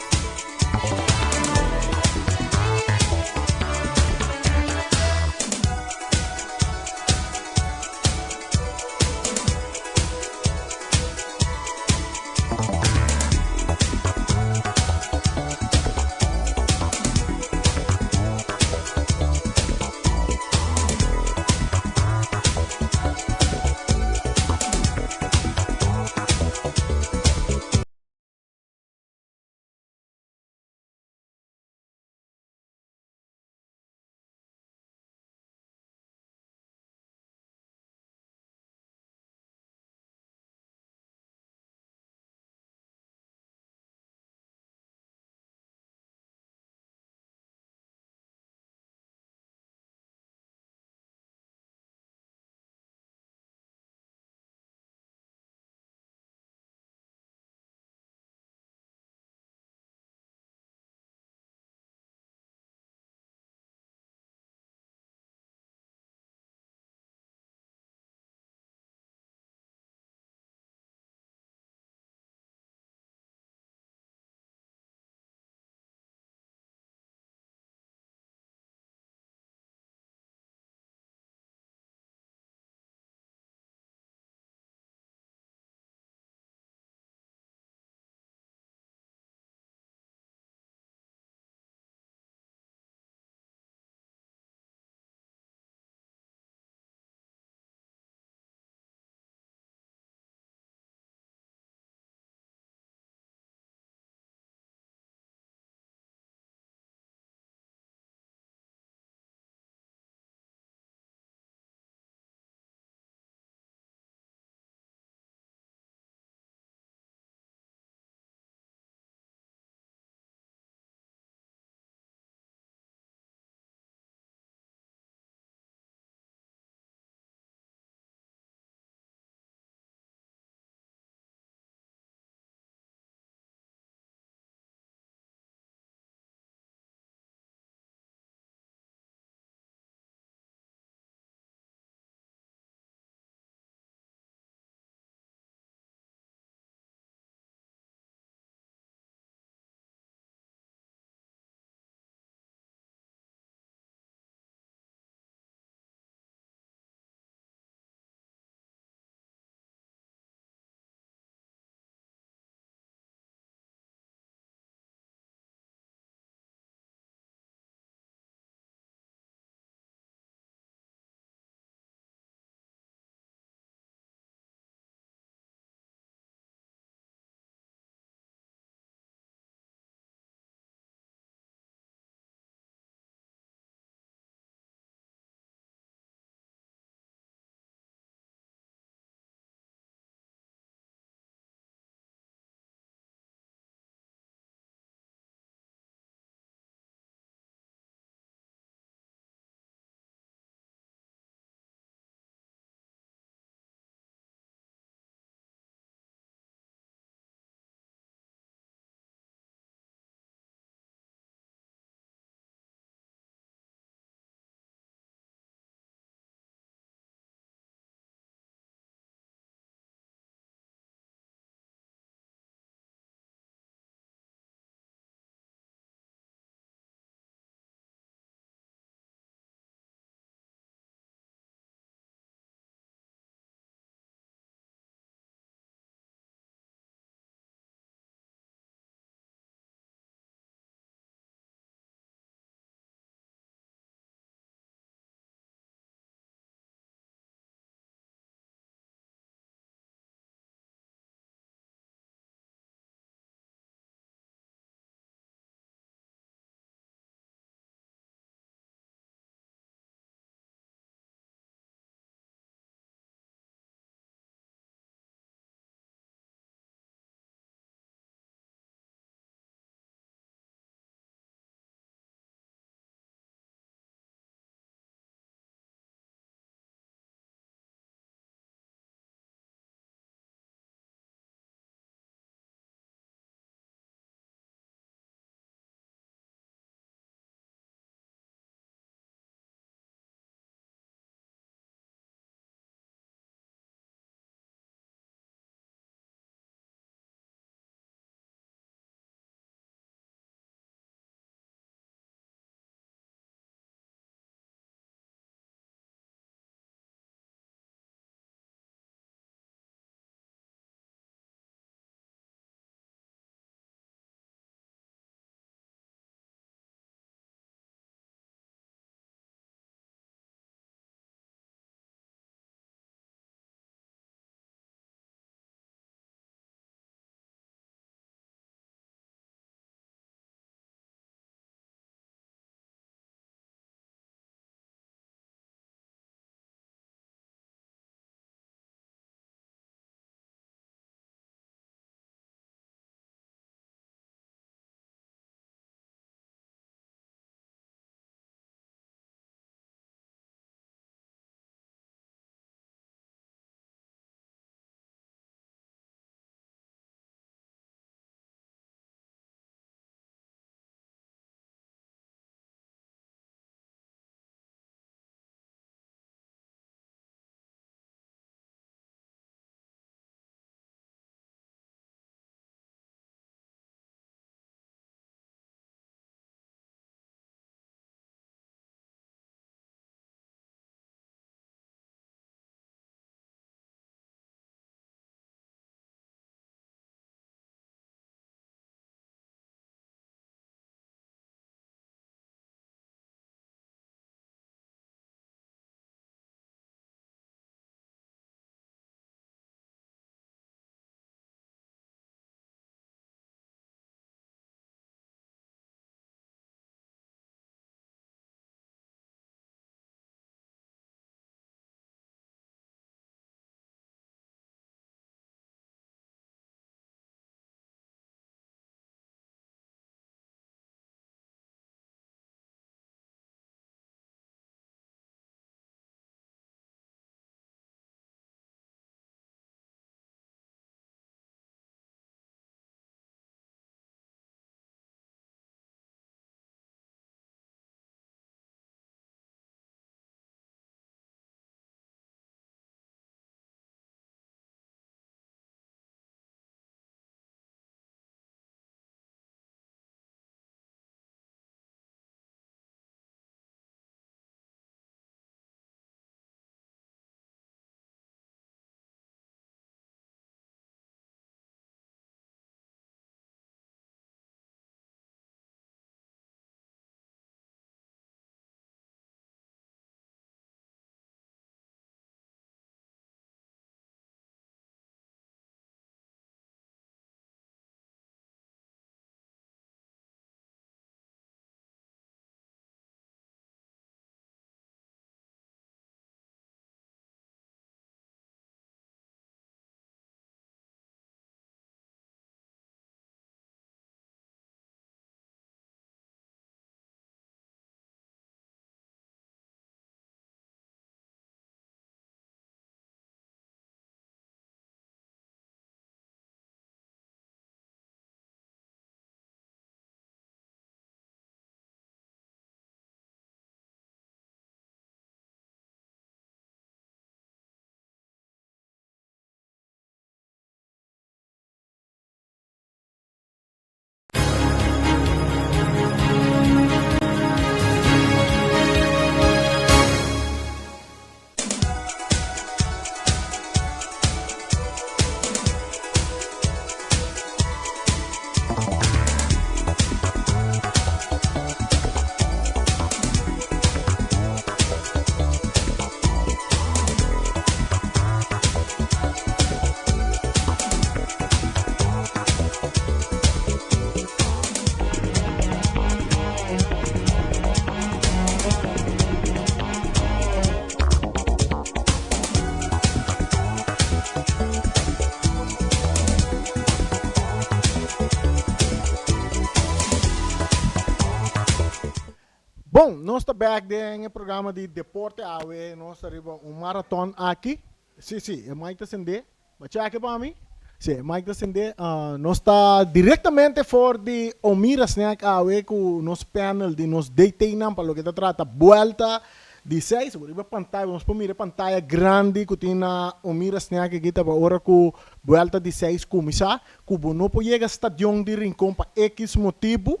Bom, nós estamos back em programa de Deporte AWE. Nós estamos um maratón aqui. Sim, é Mike Tasende. Bacha aqui para mim. Sim, Mike Tasende. Nós está diretamente fora de Omira Snack AWE com o nosso panel de nos deteinan para o que trata volta de 6. Vamos para mirar pantalla grande que tem na Omira Snack aqui para hora com volta de 6 começar. Que não pode chegar ao estadião de Rincón para X motivo.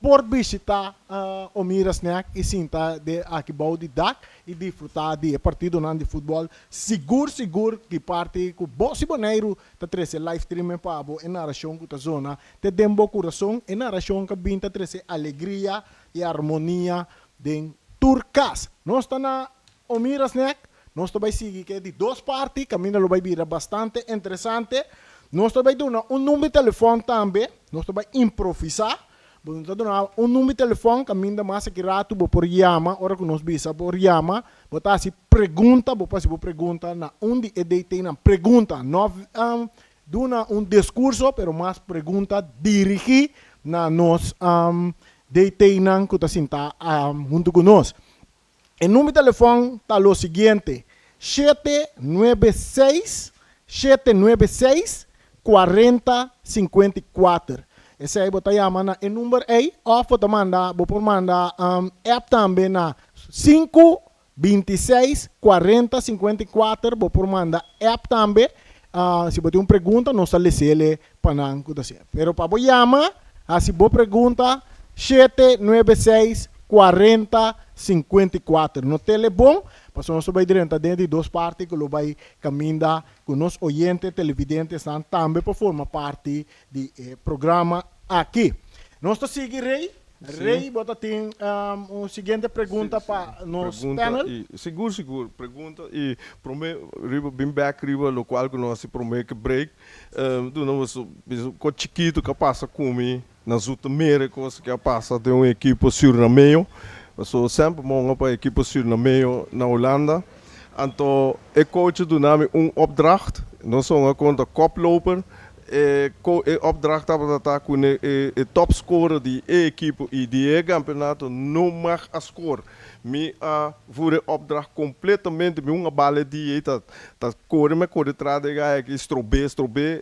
Por visitar Omira Snack e sentar de aqui de dak e desfrutar de partido de futebol seguro que parte com Bosi Boneiro tá trazer live streaming para a narração que tá zona te dembo coração e narração que binta trazer alegria e harmonia de turcas. Nós está na Omira Snack, nós vai seguir que de duas partes, caminho vai vir bastante interessante. Nós vai dar número de telefone também, nós vai improvisar. Então, número de telefone que ainda mais que rato por chama, hora que nós bisa por chama, botar se pergunta, botar se pergunta na onde é tem na pergunta, não duna discurso, pero mais pergunta dirigir na nós deteinan que tá sinta junto com nós. O número de telefone tá o seguinte: 796 4054. Esse aí bota chama na número aí, ou bota manda, por manda app também na 526 40 54, por manda app também. Se você tem uma pergunta, nós estamos lhe para não acontecer. Pero para você chama, se você pergunta 796 40 54. No telefone, para nós vai dentro de duas partes que vai caminhar com os oyentes, televidentes, também para formar parte do programa aqui. Nós estamos seguindo Rei, bota tem uma seguinte pergunta para nos panel. Seguro, pergunta e prometo, bem back riba, no qual que nós prometo que break, do não com chiquito que passa comigo nas últimas coisas que passa de uma equipe sur na meio. So sempre monga para a equipe sur na meio na Holanda. Então, o coach do nome opdracht. Nós somos contra koploper. Opdracht dat com o topscorer die equipe e die campeonato não mag a score. Me voor opdracht completamente me uma bala die tá corre me corre trade ga que strobe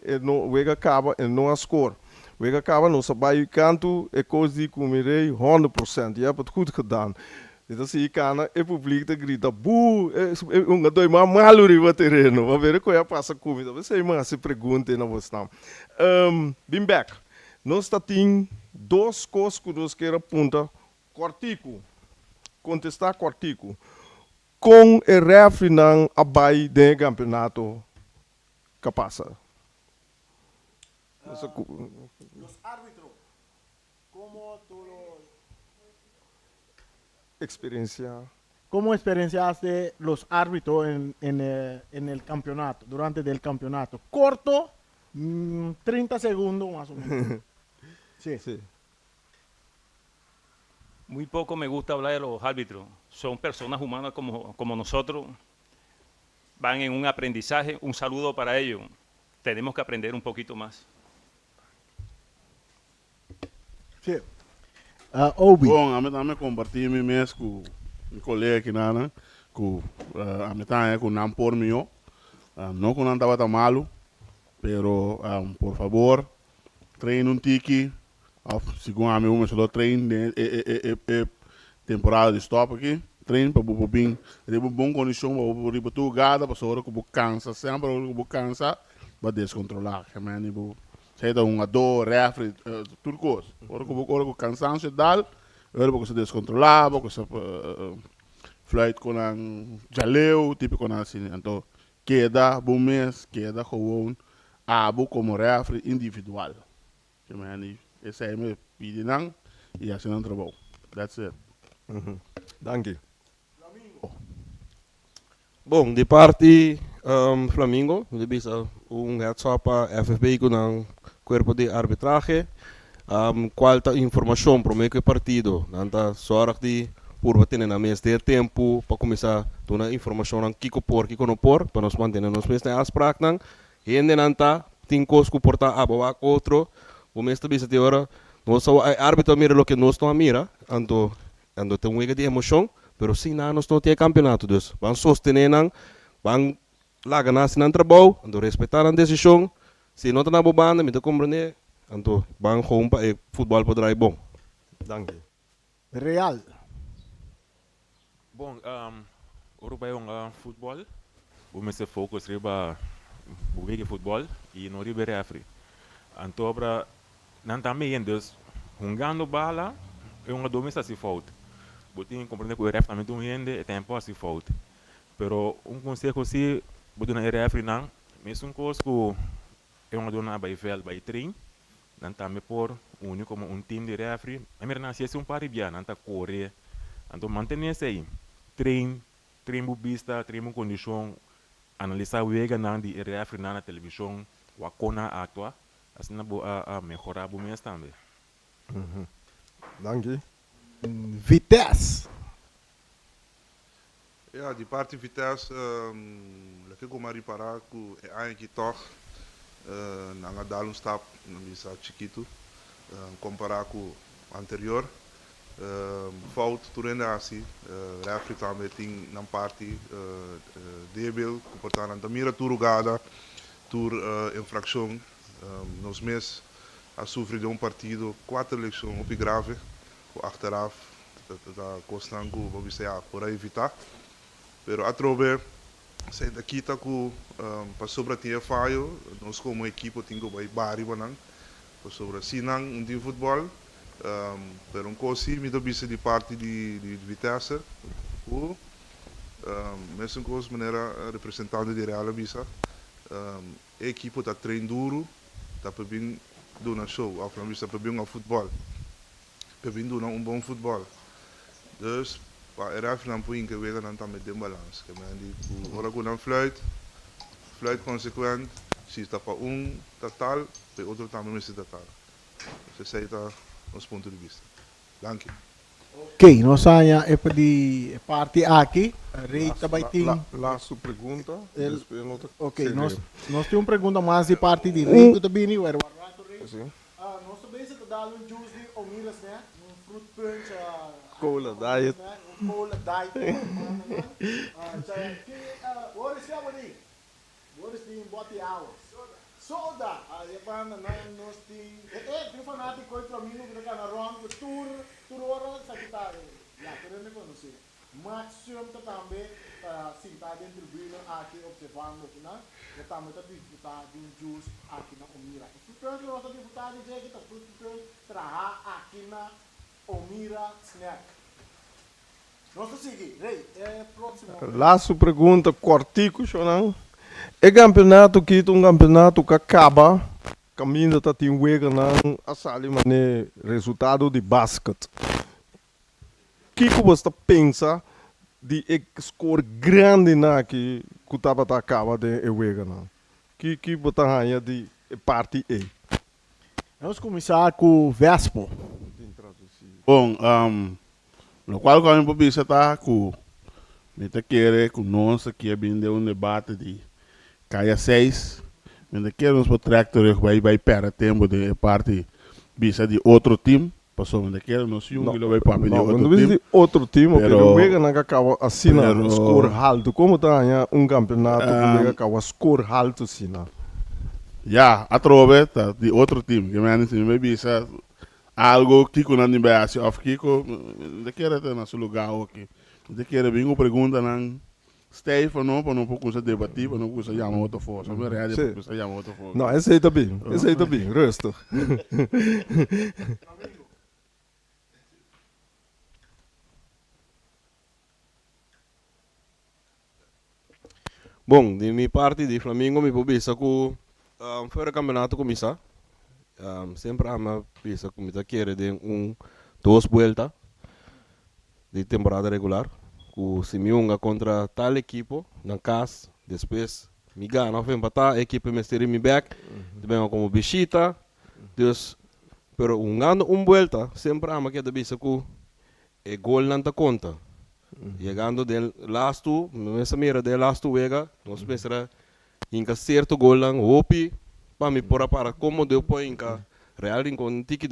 e no wega acaba e não a score. Wega acaba no sabai canto e coach die comerei 100%. Je hebt het goed gedaan. Então se cana e publiek te grita bu dois malu riba terreno. Va ver qual é a passa comida. Você mas se pergunta na você não. Bem back. Nós tem duas coisas que nós quer apontar. Cortico. Contestar cortico. Com o refri não abai de campeonato que passa. Los árbitros. Como tu ¿Cómo experienciaste los árbitros en el campeonato, durante el campeonato? Corto, 30 segundos más o menos. Sí. Muy poco me gusta hablar de los árbitros. Son personas humanas como nosotros. Van en un aprendizaje. Un saludo para ellos. Tenemos que aprender un poquito más. Sí. Obi. Bom, a mim compartilhar meu mês com um colega aqui na com a mim também com não por mim, não com não tava malo, pero por favor treine tiki, segundo a mim só treine temporada de stop aqui, treine para o bem, de boa condição para o tu gada para só que o cansa sempre o cansa, vai descontrolar, que mano sei da dor, refri, tudo coisa. Ora que o cansaço dá, ora que se descontrolar, que se flight com um jaleu, tipo com assim. Então, queda bom mês, queda gewoon abo como refri individual. Que mani, esse é meu pedido e assim não trabalho. That's it. Dank je. Bom, de parte Flamengo, bisa heads up FFB com um corpo de arbitraje, qual a informação para o meu partido, nanta sorte de por ter na mesa de tempo para começar a dar informação a Kiko não por, para nos manter nos meses de afspraak nang, e nanta tem coisas que portar a boa outro, o mês de bisa de hora, nós árbitro mira o que nós não mira, então ando tem uma de emoção, pero sim nós não tem campeonato, dus vamos sostener nang, vamos lá ganhar se não trabalho, ando respeitar a decisão, se não tá na bobana, me compreender, ando vamos home para futebol para bom. Dank je. Real. Bom, Uruguai é futebol. Vamos se focus riba bugi futebol e no riba refri. Antobra não também dus jogando bala é uma domista se falta. Botin compreender que o refri também tem gente é tempo se falta. Pero conselho se botin na refri não, mesmo coisa que é uma dona by vel by train, não também por único como time de refri. A minha não se é paribian, não tá correr. Então manter-se aí. Train bubista, train condição, analisar o que não de refri na televisão, o acona atua, assim na boa melhorar o mês também. Dank je. Vitesse. Ja, die parte Vitesse, lekker kom maar reparar ku eigenlijk toch na dar stap na lisa chiquito, comparar com anterior. Fout turenda assim, refri também tem na parte débil, portanto a mira turugada, tur infração, nos meses a sofrer de partido 4 eleições op grave, achteraf da constante vamos dizer por aí evitar, pero a trobe sei daqui tá com para sobre ter falho, nós como equipe temos que bari banang, para sobre sinang de futebol. Per un così mi dobbiamo di parte di Vitesse o messo in cosa maniera rappresentante di Real Bisa equipe da train duro da per bin do una show of vista per bin a futebol per bin do un buon futebol dus pa era flan point che vega non tambe den balance che men di ora con un fluit consequent si sta pa un total per otro tambe mi si total se sei ta nos ponto de vista. Dank je. Ok, nós saia é para de parte aqui, reita vai ter. La sua pergunta. Ok, nós temos uma pergunta mais de parte de reita também, o era Sim. nós também se dá um juice de omiras, né? Fruit punch, Cola diet. Cola diet. What is happening? What is the body hours? Soda, je pan nós tem fanático coi para mim no que na round de tour hora sakita já querendo conhecer mas sempre também sentar dentro do tribuna aqui observando que não eu também tá disputar de juice aqui na Omira e portanto nós tá disputar de que tá tudo trabalhar aqui na Omira Snack nós tá seguir rei próximo La sua pergunta cortico, Shonan. É campeonato que é um campeonato que acaba, caminho tá tem wega na asali mané resultado de basquete. Que você pensa de score grande na que tava tá acaba de wega na? Que você ganha de parte A? vamos começar com o Vespo Bom, no qual que a gente pode estar com me te querer com nós aqui vindo um debate de caia 6, me queremos para tractor vai para tempo de parte bisa de outro time, passou me quer nós um que vai para de outro time. De outro time, pero o wega na acaba assim na score alto. Como tá ganha campeonato que wega acaba score alto assim na? Ja, a trove tá de outro time, que me aniversário me bisa algo que com a nimbasse of Kiko, de querer ter nosso lugar aqui. De querer vir uma pergunta não stay para não pouco debater, para não pouco chamar outra força. Mas real é pouco chamar outra força. Não, esse aí tá bem. Esse aí tá bem. Resto. Bom, de minha parte, de Flamengo, me pubisa com fora campeonato começar. Sempre ama pisa como está querer de duas vueltas de temporada regular. O Simeunga contra tal equipo na casa, depois me gana, vem empatar, a equipe me estira me back, também como bichita. Dus, pero ano vuelta, sempre ama que da bisa com e gol não ta conta. Chegando del last two, essa mira del last two vega, nós pensamos em certo gol lang, opi, para me pôr para como deu põe em Real com tiki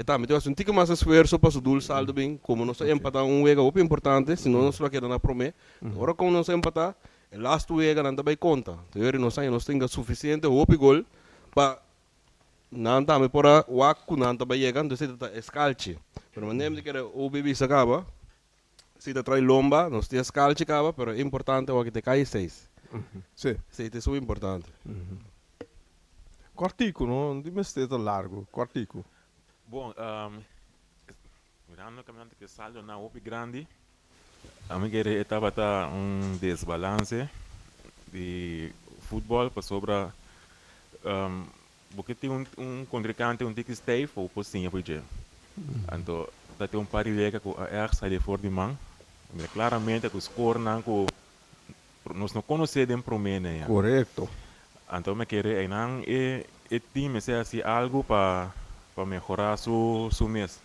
Também tem um tique mais esforço para o saldo bem, como nós empatar juego é importante, senão nós vai quedar na promessa. Agora como nós empatar, o last juego não também conta. Então nós temos suficiente gol para não também para o acu não também chegar, então está escalche. Pero mandemos que o bebê se acaba, se te traz lomba, nós temos escalche acaba, pero é importante o que te cai 6. Sim. 6 é super importante. Quartico, não de mestre largo. Quartico. Bom, mirando o campeonato que saiu na OP grande, a mim que estava desbalance de futebol para sobra porque tem contrincante tique stave ou postinha por dia. Então, tem par de vezes que a sai de fora de mão, claramente que o score não nós não conhecemos promene. Correto. Então, me querer não é time se assim algo para melhorar su mês.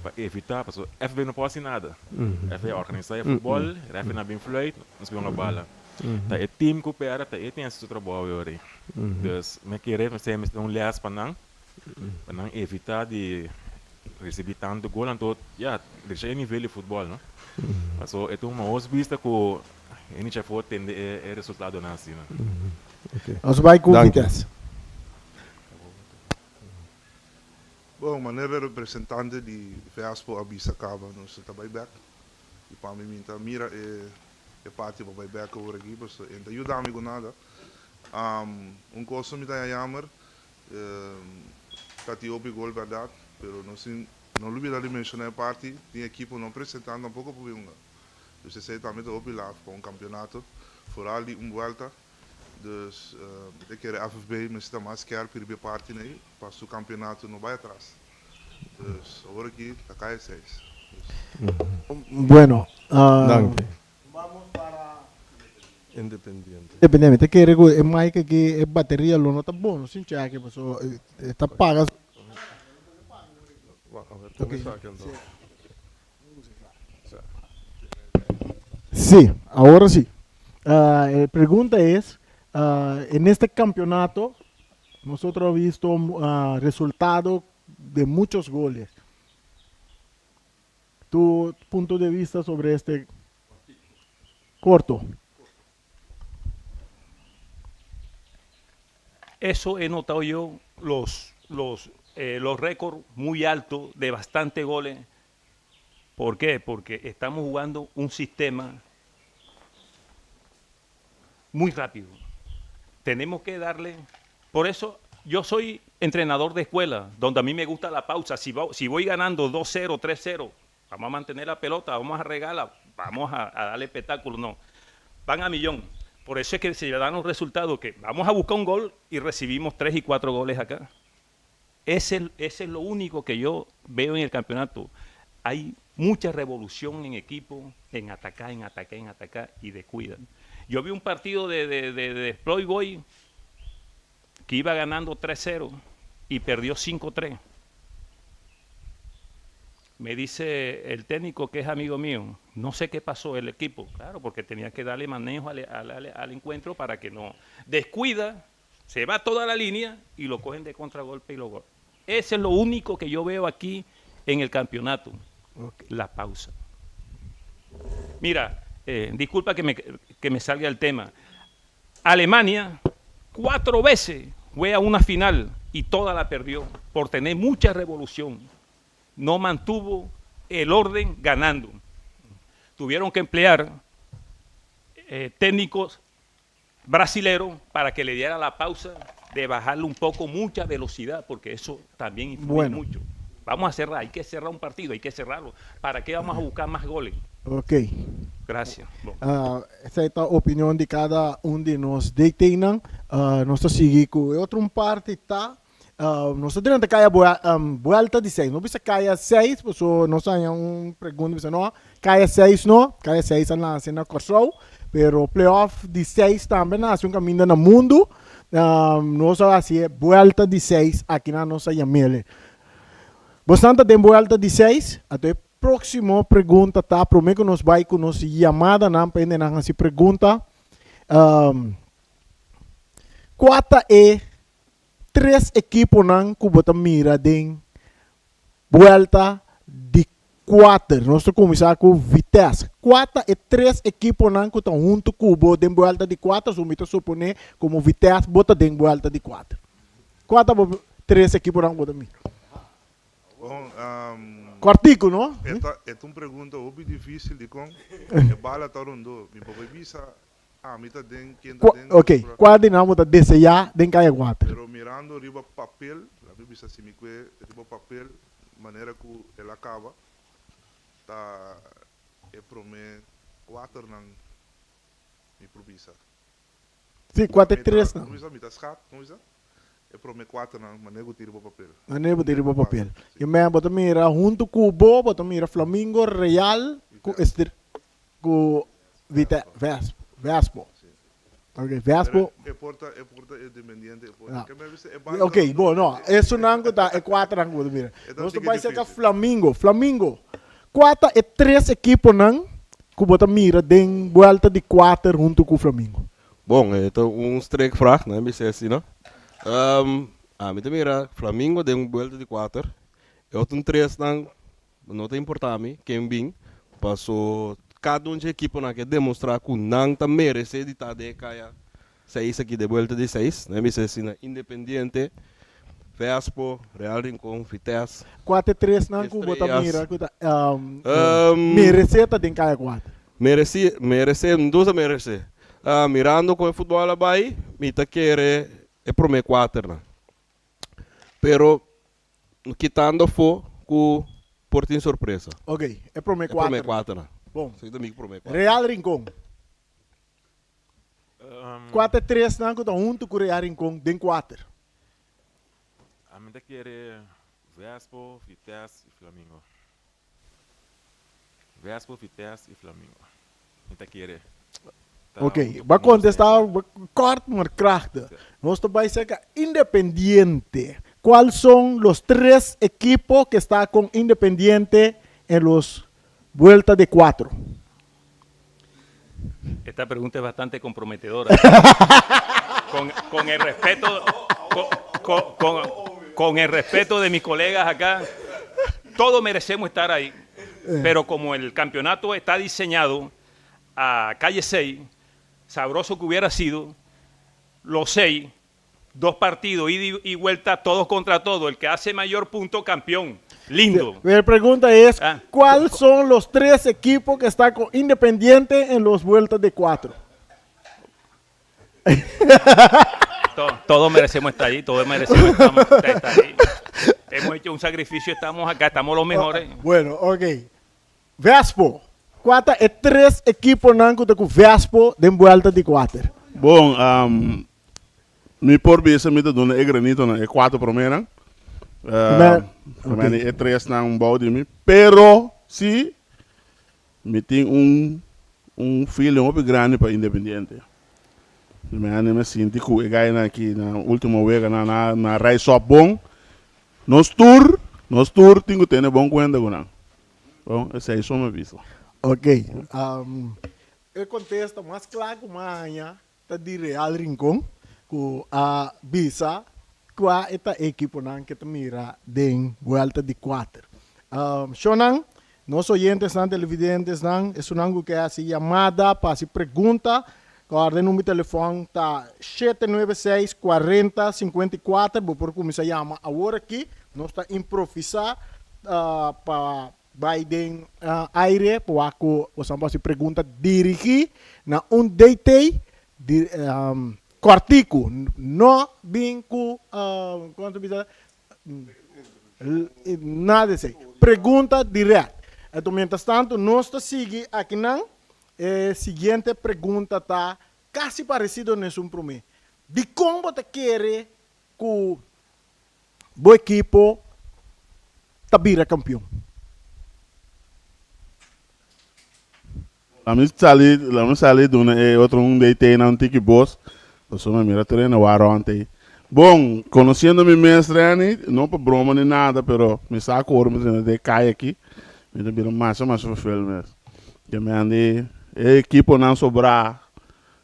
Para evitar, porque o FB não pode fazer nada. FB organiza futebol, o FB não bem fluid, nós vamos a bala. Tá é time que opera, tá é tem esse trabalho aí. Então, me querer fazer leas para não evitar de receber tanto gol, então, deixar o nível de futebol, não? Então, é uma outra vista que a gente pode ter resultado na assim. Nós vai com Vitesse. Bom, maneira representante de Fiaspo Abisacaba, nós estamos back. E para mim, mira é parte para back over aqui, mas ainda ajuda amigo nada. Coisa me dá jammer, que eu gol verdade, mas não olvidar de mencionar a parte, tem equipe não apresentando um pouco para o Dus ze também op lá para campeonato, vooral die volta. Dus ik keer de FFB met de mascar para a parte nee, pas o campeonato não vai atrás. Dus agora aqui tá cai 6. Bueno, Danke. vamos para Independiente. Independiente, que é mais que a bateria não está bom, não sei que pessoa está paga. Okay. Sí, ahora sí. La pregunta es, en este campeonato, nosotros hemos visto resultados de muchos goles. Tu punto de vista sobre este corto. Eso he notado yo, los récords muy altos de bastantes goles. ¿Por qué? Porque estamos jugando un sistema muy rápido. Tenemos que darle... Por eso yo soy entrenador de escuela, donde a mí me gusta la pausa. Si voy ganando 2-0, 3-0, vamos a mantener la pelota, vamos a regalar, vamos a darle espectáculo. No, van a millón. Por eso es que se dan los resultados que vamos a buscar un gol y recibimos 3 y 4 goles acá. Ese es lo único que yo veo en el campeonato. Hay mucha revolución en equipo, en atacar y descuidan. Yo vi un partido de Exploit Boy que iba ganando 3-0 y perdió 5-3. Me dice el técnico, que es amigo mío, no sé qué pasó el equipo. Claro, porque tenía que darle manejo al encuentro para que no descuida, se va toda la línea y lo cogen de contragolpe y lo gol. Ese es lo único que yo veo aquí en el campeonato. Okay. La pausa. Mira, disculpa que me salga el tema. Alemania 4 veces fue a una final y toda la perdió por tener mucha revolución. No mantuvo el orden ganando. Tuvieron que emplear técnicos brasileros para que le diera la pausa de bajarle un poco mucha velocidad, porque eso también influye mucho. Vamos a cerrar, hay que cerrar un partido, hay que cerrarlo. ¿Para qué vamos a buscar más goles? Ok. Gracias. Essa é a opinião de cada de nós. Deiteinan, nós seguimos com outra parte, tá? Nós temos que cair volta de 6. Não precisa cair 6, porque nós temos pergunta, não, cair 6 não, cair 6 na cena corso, pero playoff de 6 também, assim, caminho no mundo, nós assim, volta de 6 aqui na nossa Yamele. Bastante tempo volta de 6, até a próxima pergunta, tá? Prometo que nós vai com nossa chamada, não pende na nossa pergunta. Qual é 3 equipos nan que bota mira den vuelta de 4. Nós começar com Vitesse. 4 e 3 equipos nan que estão junto cubo den vuelta de 4. Sumita suponer como Vitesse bota den vuelta de 4. 4 3 equipos nan bota mira. Bom, Quartico, não? esta é uma pergunta muito difícil de com. É bala tarundo. Me pode visa a mita den quem den. Ok, quando não bota desejar den caia 4. Pero mirando riba papel, la visa si me que riba papel, maneira que ela acaba, tá é prome 4 nan me provisa. Sim, 4 e 3 não. Visa mita schat, visa. É prome 4 nan maneira que riba papel. Não bota riba papel. E me bota mira junto cubo, bota mira Flamengo, Real, com Vitesse, Vespo. Ok, Vespo. É porta independiente. Ok, bom, não. Isso não tá é 4 não bota mira. Nós vai ser que Flamengo. 4 e 3 equipos não que bota mira den volta de 4 junto com o Flamengo. Bom, então streekvraag, né? Me assim, não? Me mira, Flamengo tem vuelta de 4. Eu tenho 3 não tem importar me, quem vem, passou cada um de equipe que demonstrar que não está merece de estar de caia 6 aqui de vuelta de 6, né? Me assim, Independiente, Vespo, Real Rincón, Vitesse. 4 e 3 não que bota mira que merece tá den caia 4. Merece, não merece. Mirando com o futebol lá vai, me tá querer é prome 4, né? Pero quitando fo com portin surpresa. Ok, é prome 4. É prome 4, né? Bom. Sei também que prome 4. Real Rincón. 4 e 3 não que tá junto com Real Rincón den 4. A mim querer Vespo, Vitesse e Flamengo. Vespo, Vitesse e Flamengo. Me querer. Ok, vai contestar corto, mas kracht. Nós vai ser que Independiente. ¿Cuáles son los 3 equipos que están con Independiente en los vueltas de 4? Esta pregunta es bastante comprometedora. con el respeto, con el respeto de mis colegas acá, todos merecemos estar ahí. Pero como el campeonato está diseñado a calle 6, sabroso que hubiera sido los 6, 2 partidos, ida y vuelta, todos contra todos. El que hace mayor punto, campeón. Lindo. La pregunta es, ¿cuáles son los 3 equipos que están con Independiente en los vueltas de 4? Todos merecemos estar ahí, todos merecemos estar ahí. Hemos hecho un sacrificio, estamos acá, estamos los mejores. Bueno, ok. Vespo. 4 e 3 equipos não que com Vespo de vuelta de 4. Bom, mi por bisa mi dona e granito na e 4 primeira. E 3 na bau de mim. Pero se me tem filho muito grande para Independiente. Me sinto que o gai aqui na última vez na Rai Só bom. Nos tour tem que ter bom conta com não. Bom, esse aí só me visto. Ok. Eu contesto mais claro que amanhã está de Real Rincón com a Bisa com a equipe que te mira de vuelta de 4. Shonan, nossos oyentes não televidentes não, é algo que é chamada para se pergunta. O número de telefone está 796 40 54. Por como se chama agora aqui, nós está improvisar para Biden aire para que você possa pergunta dirigir na DT cortico, não vinco quanto bisa nada assim. Pergunta direta. Então, mientras tanto, nós está seguindo aqui não. Seguinte pergunta está quase parecido nesse primeiro. De como você quer que o equipo tá vira campeão? La mi sali duna e outro DT na tiki boss. Você me mira treino warante. Bom, conhecendo meu mestre, não para broma nem nada, pero me saco ouro me de cai aqui. Me vira massa filme. Que me ande equipe não sobrar.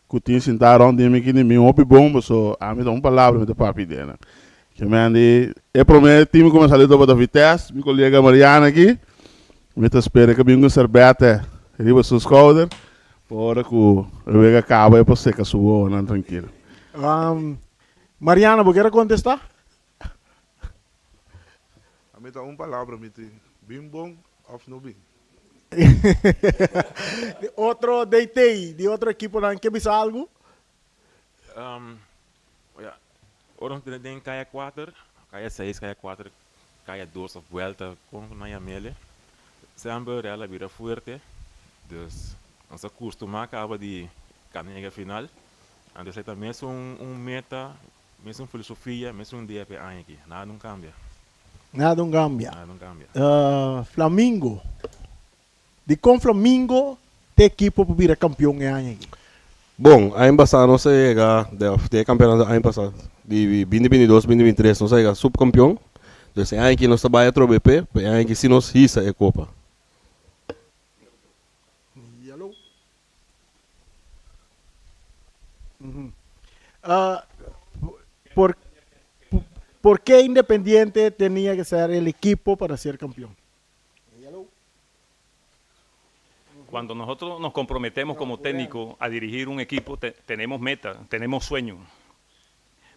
Que tinha sentar onde me que nem me bom, so a me dá uma palavra me de papi dela. Que me andi, é primeiro time começar a lidar da Vitesse, meu colega Mariana aqui. Me tá esperando que venha um cerbete, riba seu schouder, para que o vega acaba e para secar sua boa, não tranquilo. Mariana, ¿vos quieres contestar? A mim tá uma palavra, bem bom ou não bem. De otro DT, de otro equipo, ¿no? ¿Qué pisa algo? Ja, orang tem kaya 4, kaya 6, kaya 4, kaya 2 of vuelta com na mele. Sempre ela vira forte. Dus ons acostuma acaba de caminhar final. En dus é mesmo meta, mesmo filosofia, mesmo dia para aqui. Nada não cambia. Nada não cambia. Nada não cambia. Flamengo. De com Flamengo, te equipo para virar campeão em ano aqui. Bom, ano passado não sei de campeonato ano passado, de 2022, 2023 não sei subcampeão. Então, ano que nós trabalhamos para o BP, ano que se nós risa é Copa. Yellow. ¿Por qué Independiente tenía que ser el equipo para ser campeón? Cuando nosotros nos comprometemos como técnico a dirigir un equipo, tenemos metas, tenemos sueños.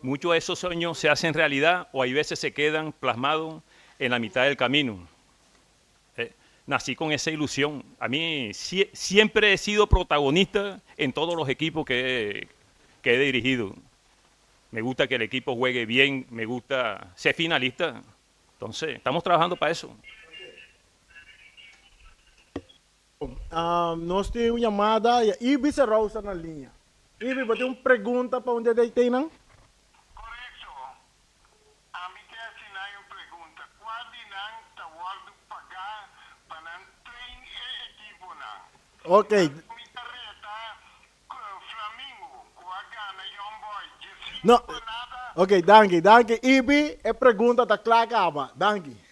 Muchos de esos sueños se hacen realidad o hay veces se quedan plasmados en la mitad del camino. Nací con esa ilusión. A mí siempre he sido protagonista en todos los equipos que he dirigido. Me gusta que el equipo juegue bien, me gusta ser finalista. Entonces, estamos trabajando para eso. Nós temos uma chamada e Ibi se Rosa na linha. Ibi, você tem uma pergunta para onde ele tem, não? Correto. A mim tem assinar uma pergunta. Qual de não está guardo pagar para não treinar a equipe não? Ok. Me carreta Flamengo, o Agana, Young Boy, Não. Ok, danke. Ibi, é pergunta da Clacaba. Danke.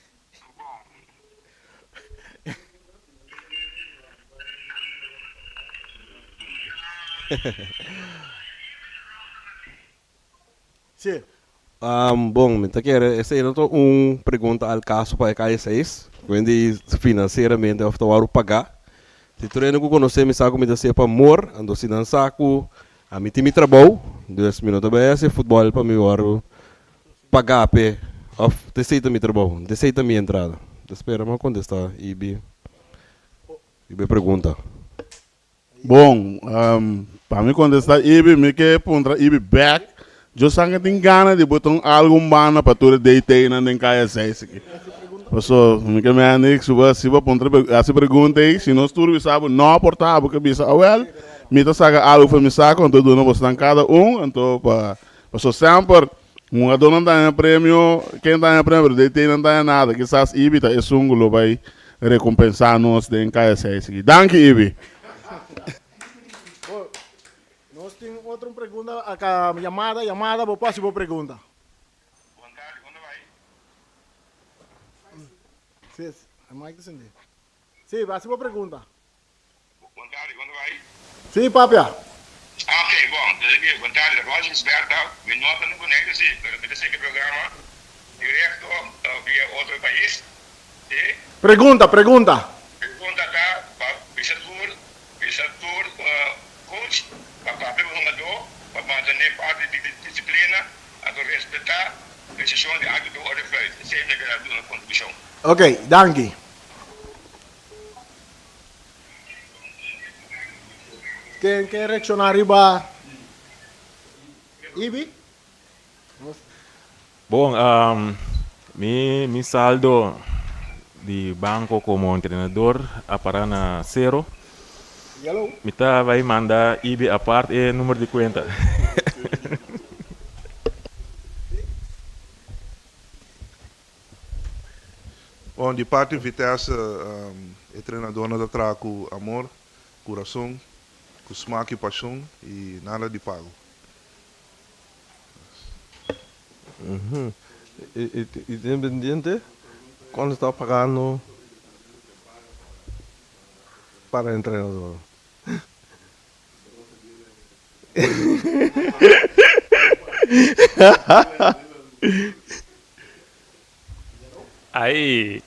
Sim. Bom, me quero essa é uma pergunta ao caso para a K6, quando financeiramente eu estou a pagar. Se tu não conhece me saco me dá para amor, ando se não saco a mim time trabalho, 2 minutos bem esse futebol para me varo pagar pe of aceita me trabalho, aceita minha entrada. Espera, mas contestar Ibi pergunta. Bom, para mim contestar Ibi, me quer pôr Ibi back. Eu sangue tem gana de botar algo humano para todo deitei na nem caia seis aqui. Pessoal, me quer me anex se vai pôr essa pergunta aí, se nós tudo sabe não aportar porque bisa well, me tá saga algo para me saco, então do novo estão cada então para pessoal sempre uma dona dá prêmio, quem dá prêmio deitei não dá nada, quizás Ibi tá esse ângulo vai recompensar nós de caia seis aqui. Danke Ibi. Nós temos outra pergunta, a chamada, vou passar a pergunta. Boa tarde, onde vai? Sim, a Mike descender. Sim, vai ser a pergunta. Boa tarde, onde vai? Sim, papia. Ok, bom, boa tarde, Roger Sberta, me nota no boneco, sim, para me dizer que programa direto via outro país. E Pergunta. pergunta tá para Bisatur, coach, para o jogador, para manter parte de disciplina, a respeitar a decisão de árbitro ou de frente. Sempre que ela dá uma contribuição. Ok, danke. Quem quer reaccionar arriba? Ibi? Bom, mi saldo de banco como treinador a parar na 0. Yellow. Me vai mandar IB a parte e número de conta. Bom, de parte de Vitesse, o treinador nos traz com amor, coração, com smaak e paixão e nada de pago. Independiente, quando está pagando para o treinador. hay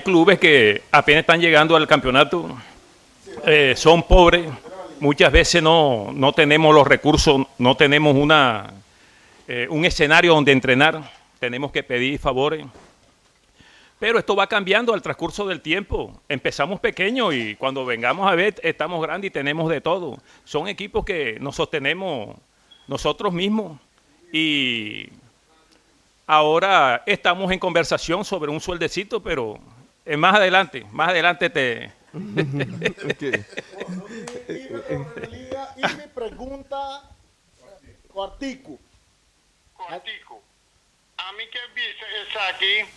clubes que apenas están llegando al campeonato, son pobres, muchas veces no tenemos los recursos, no tenemos un escenario donde entrenar, tenemos que pedir favores. Pero esto va cambiando al transcurso del tiempo. Empezamos pequeños y cuando vengamos a ver estamos grandes y tenemos de todo. Son equipos que nos sostenemos nosotros mismos y ahora estamos en conversación sobre un sueldecito, pero más adelante te... Okay. Y me pregunta Cortico. Cortico. A mí que dice es aquí,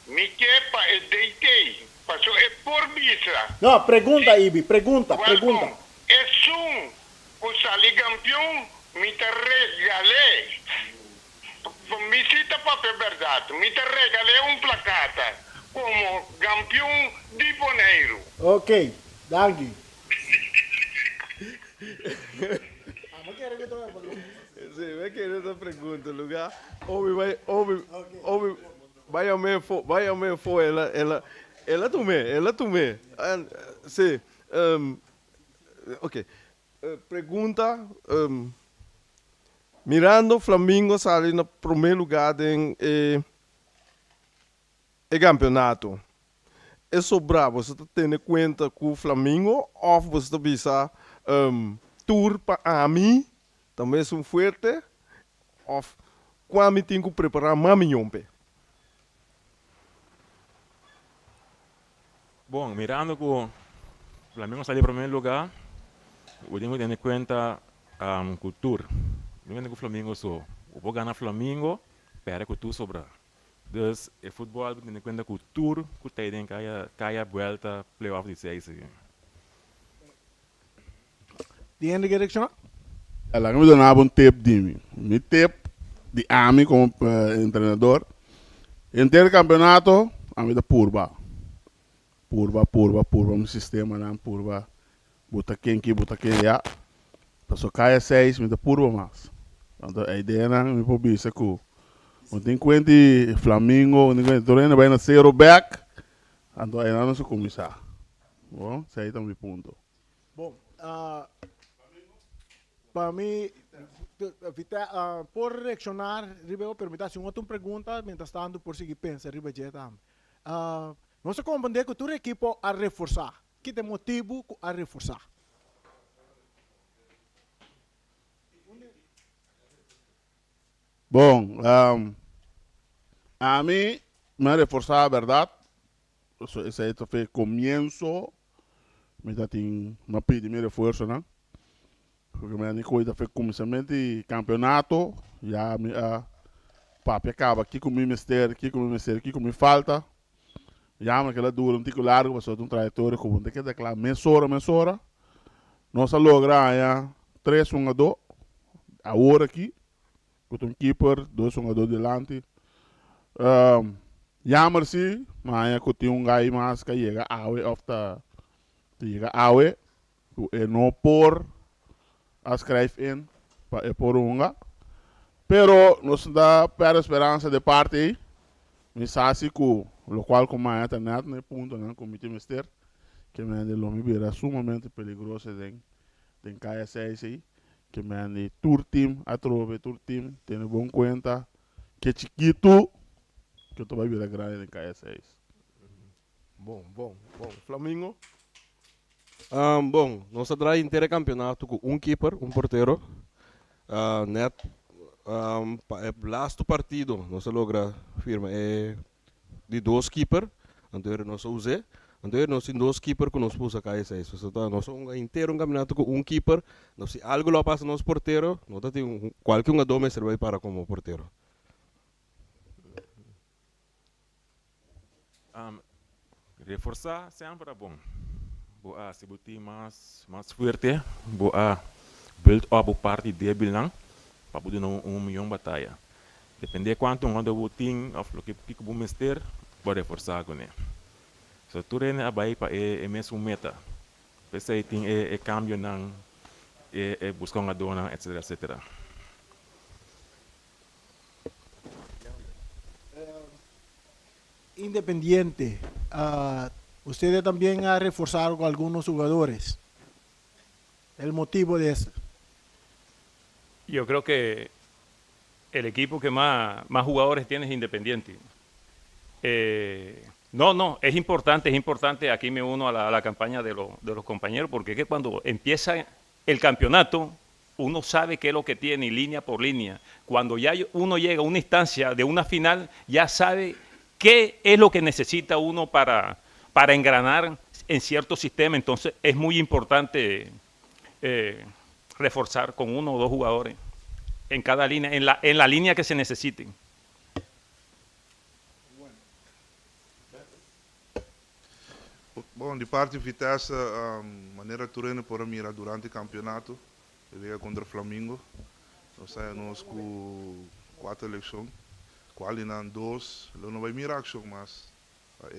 mi que deitei, pasó es por visa. No, pregunta, Ibi, pregunta. Es un salí campeón, me te regalé. Mi cita papel verdad, me te regalé un placata como campeón de Boneiro. Ok, danke. Sí, ve que essa pergunta, lugar. Vai ao meu for, ela tomei. Sim, ok. Pergunta, mirando Flamengo sale no primeiro lugar em campeonato. É bravo, você está tendo em conta com o Flamengo ou você está pensando tour para mim? Também são forte ou quando tenho que preparar mami. Bom, mirando que o Flamengo salió en primer lugar, tenemos que tener en cuenta cultura. Não é que o Flamengo só. O ganhar Flamengo, para que tu sobra. Então, o futebol tem em conta cultura, que tem caia volta playoff de 6. ¿Tiene dirección? Ela me donava um tempo de mim. Me tempo de AMI como treinador. Inteiro campeonato, a mim da purba, um sistema não purba. Bota quem já. Passou caia 6, me da purba mais. Então a ideia não me pode ser que não tem conta Flamengo, não tem conta vai na 0 back. Então aí não se começar. Bom, isso aí está meu ponto. Bom, para mim, por reaccionar, Ribeiro, permita-se uma outra pergunta, mientras tanto, por seguir pensando, Ribeiro, não se compreende que tu equipo a reforçar. Que tem motivo a reforçar? Bom, a mim me reforçar a verdade. Esse aí foi começo. Me dá uma pedido de reforço, não? Porque me coisa foi começamento de campeonato. Já me papo acaba aqui com o ministério, aqui com me falta. Já mas aquela dura um tico largo, passou de trajetória com um que declara mensura. Nós logramos já 3-1-2 a hora aqui. Com um keeper, 2-1-2 delante. Jammer sim, mas eu tenho um gai mais que chega awe ofta chega awe e não por a escrever in para por unga. Pero nós dá para esperança de parte me sabe que o qual como a internet né ponto né comité mister que me ande lomi vira sumamente perigoso den caia 6 aí que me ande tour team tem bom conta que chiquito que tu vai virar grande den caia 6. Bom. Flamengo. Bom, nós traz inteiro campeonato com um keeper, um porteiro. Net, last partido, nós logra firma de 2 keeper, então nós usamos. Então nós temos 2 keeper que nós pus a cair 6. Então nós inteiro campeonato com um keeper. Nós se algo lá passa nos porteiro, nós temos qualquer um dome serve para como porteiro. Reforçar sempre é bom. Boa, se botar mais forte, boa, build up a parte débil não, para poder não milhão batalha. Depende de quanto um anda botin, ou o que vou mester, pode reforçar com ele. So tu rene abai para mesmo meta. Pesa aí tem cambio não, buscar uma dona, etc. Independiente, ustedes también han reforzado con algunos jugadores. El motivo de esto. Yo creo que el equipo que más jugadores tiene es Independiente. No, es importante, aquí me uno a la campaña de los compañeros, porque es que cuando empieza el campeonato, uno sabe qué es lo que tiene, línea por línea. Cuando ya uno llega a una instancia de una final, ya sabe qué es lo que necesita uno para engranar en cierto sistema. Entonces es muy importante reforzar con 1 o 2 jugadores en cada línea, en la línea que se necesiten. Bom, de parte de Vitesse, maneira treino por mira durante o campeonato, ele contra o Flamengo. Nós saímos com 4 eleições, qual não 2, ele não vai mirar ação, mas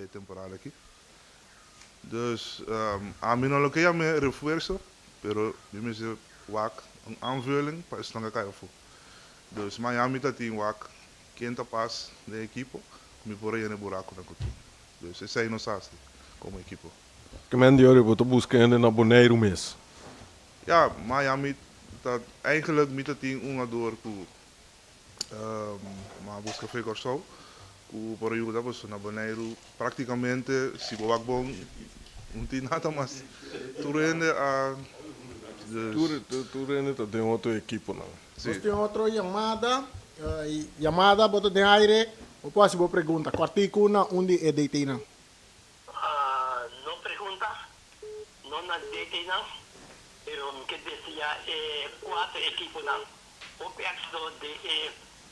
é temporada aqui. Dus a mim não quer me reforço, pero me se wak een aanvulling para esta caixa. Dus Miami tá tem wak, quinta pass da equipe, me por aí no buraco na coutura. Dus esse aí não sabe como equipe. Que men die jullie moeten buscando na Bonaire mesmo. Ja, Miami tá eigenlijk met het team door ku maar busca foi corso ku por aí da na Bonaire praticamente se boak bom não tem nada mais. Tu rende a Tu rende tem outra equipe não. Nós temos outra chamada, bota de aire, ou posso vou pergunta, quartico na onde é deitina? Não pergunta, não na deitina, pero que decía 4 equipos não. O pedaço de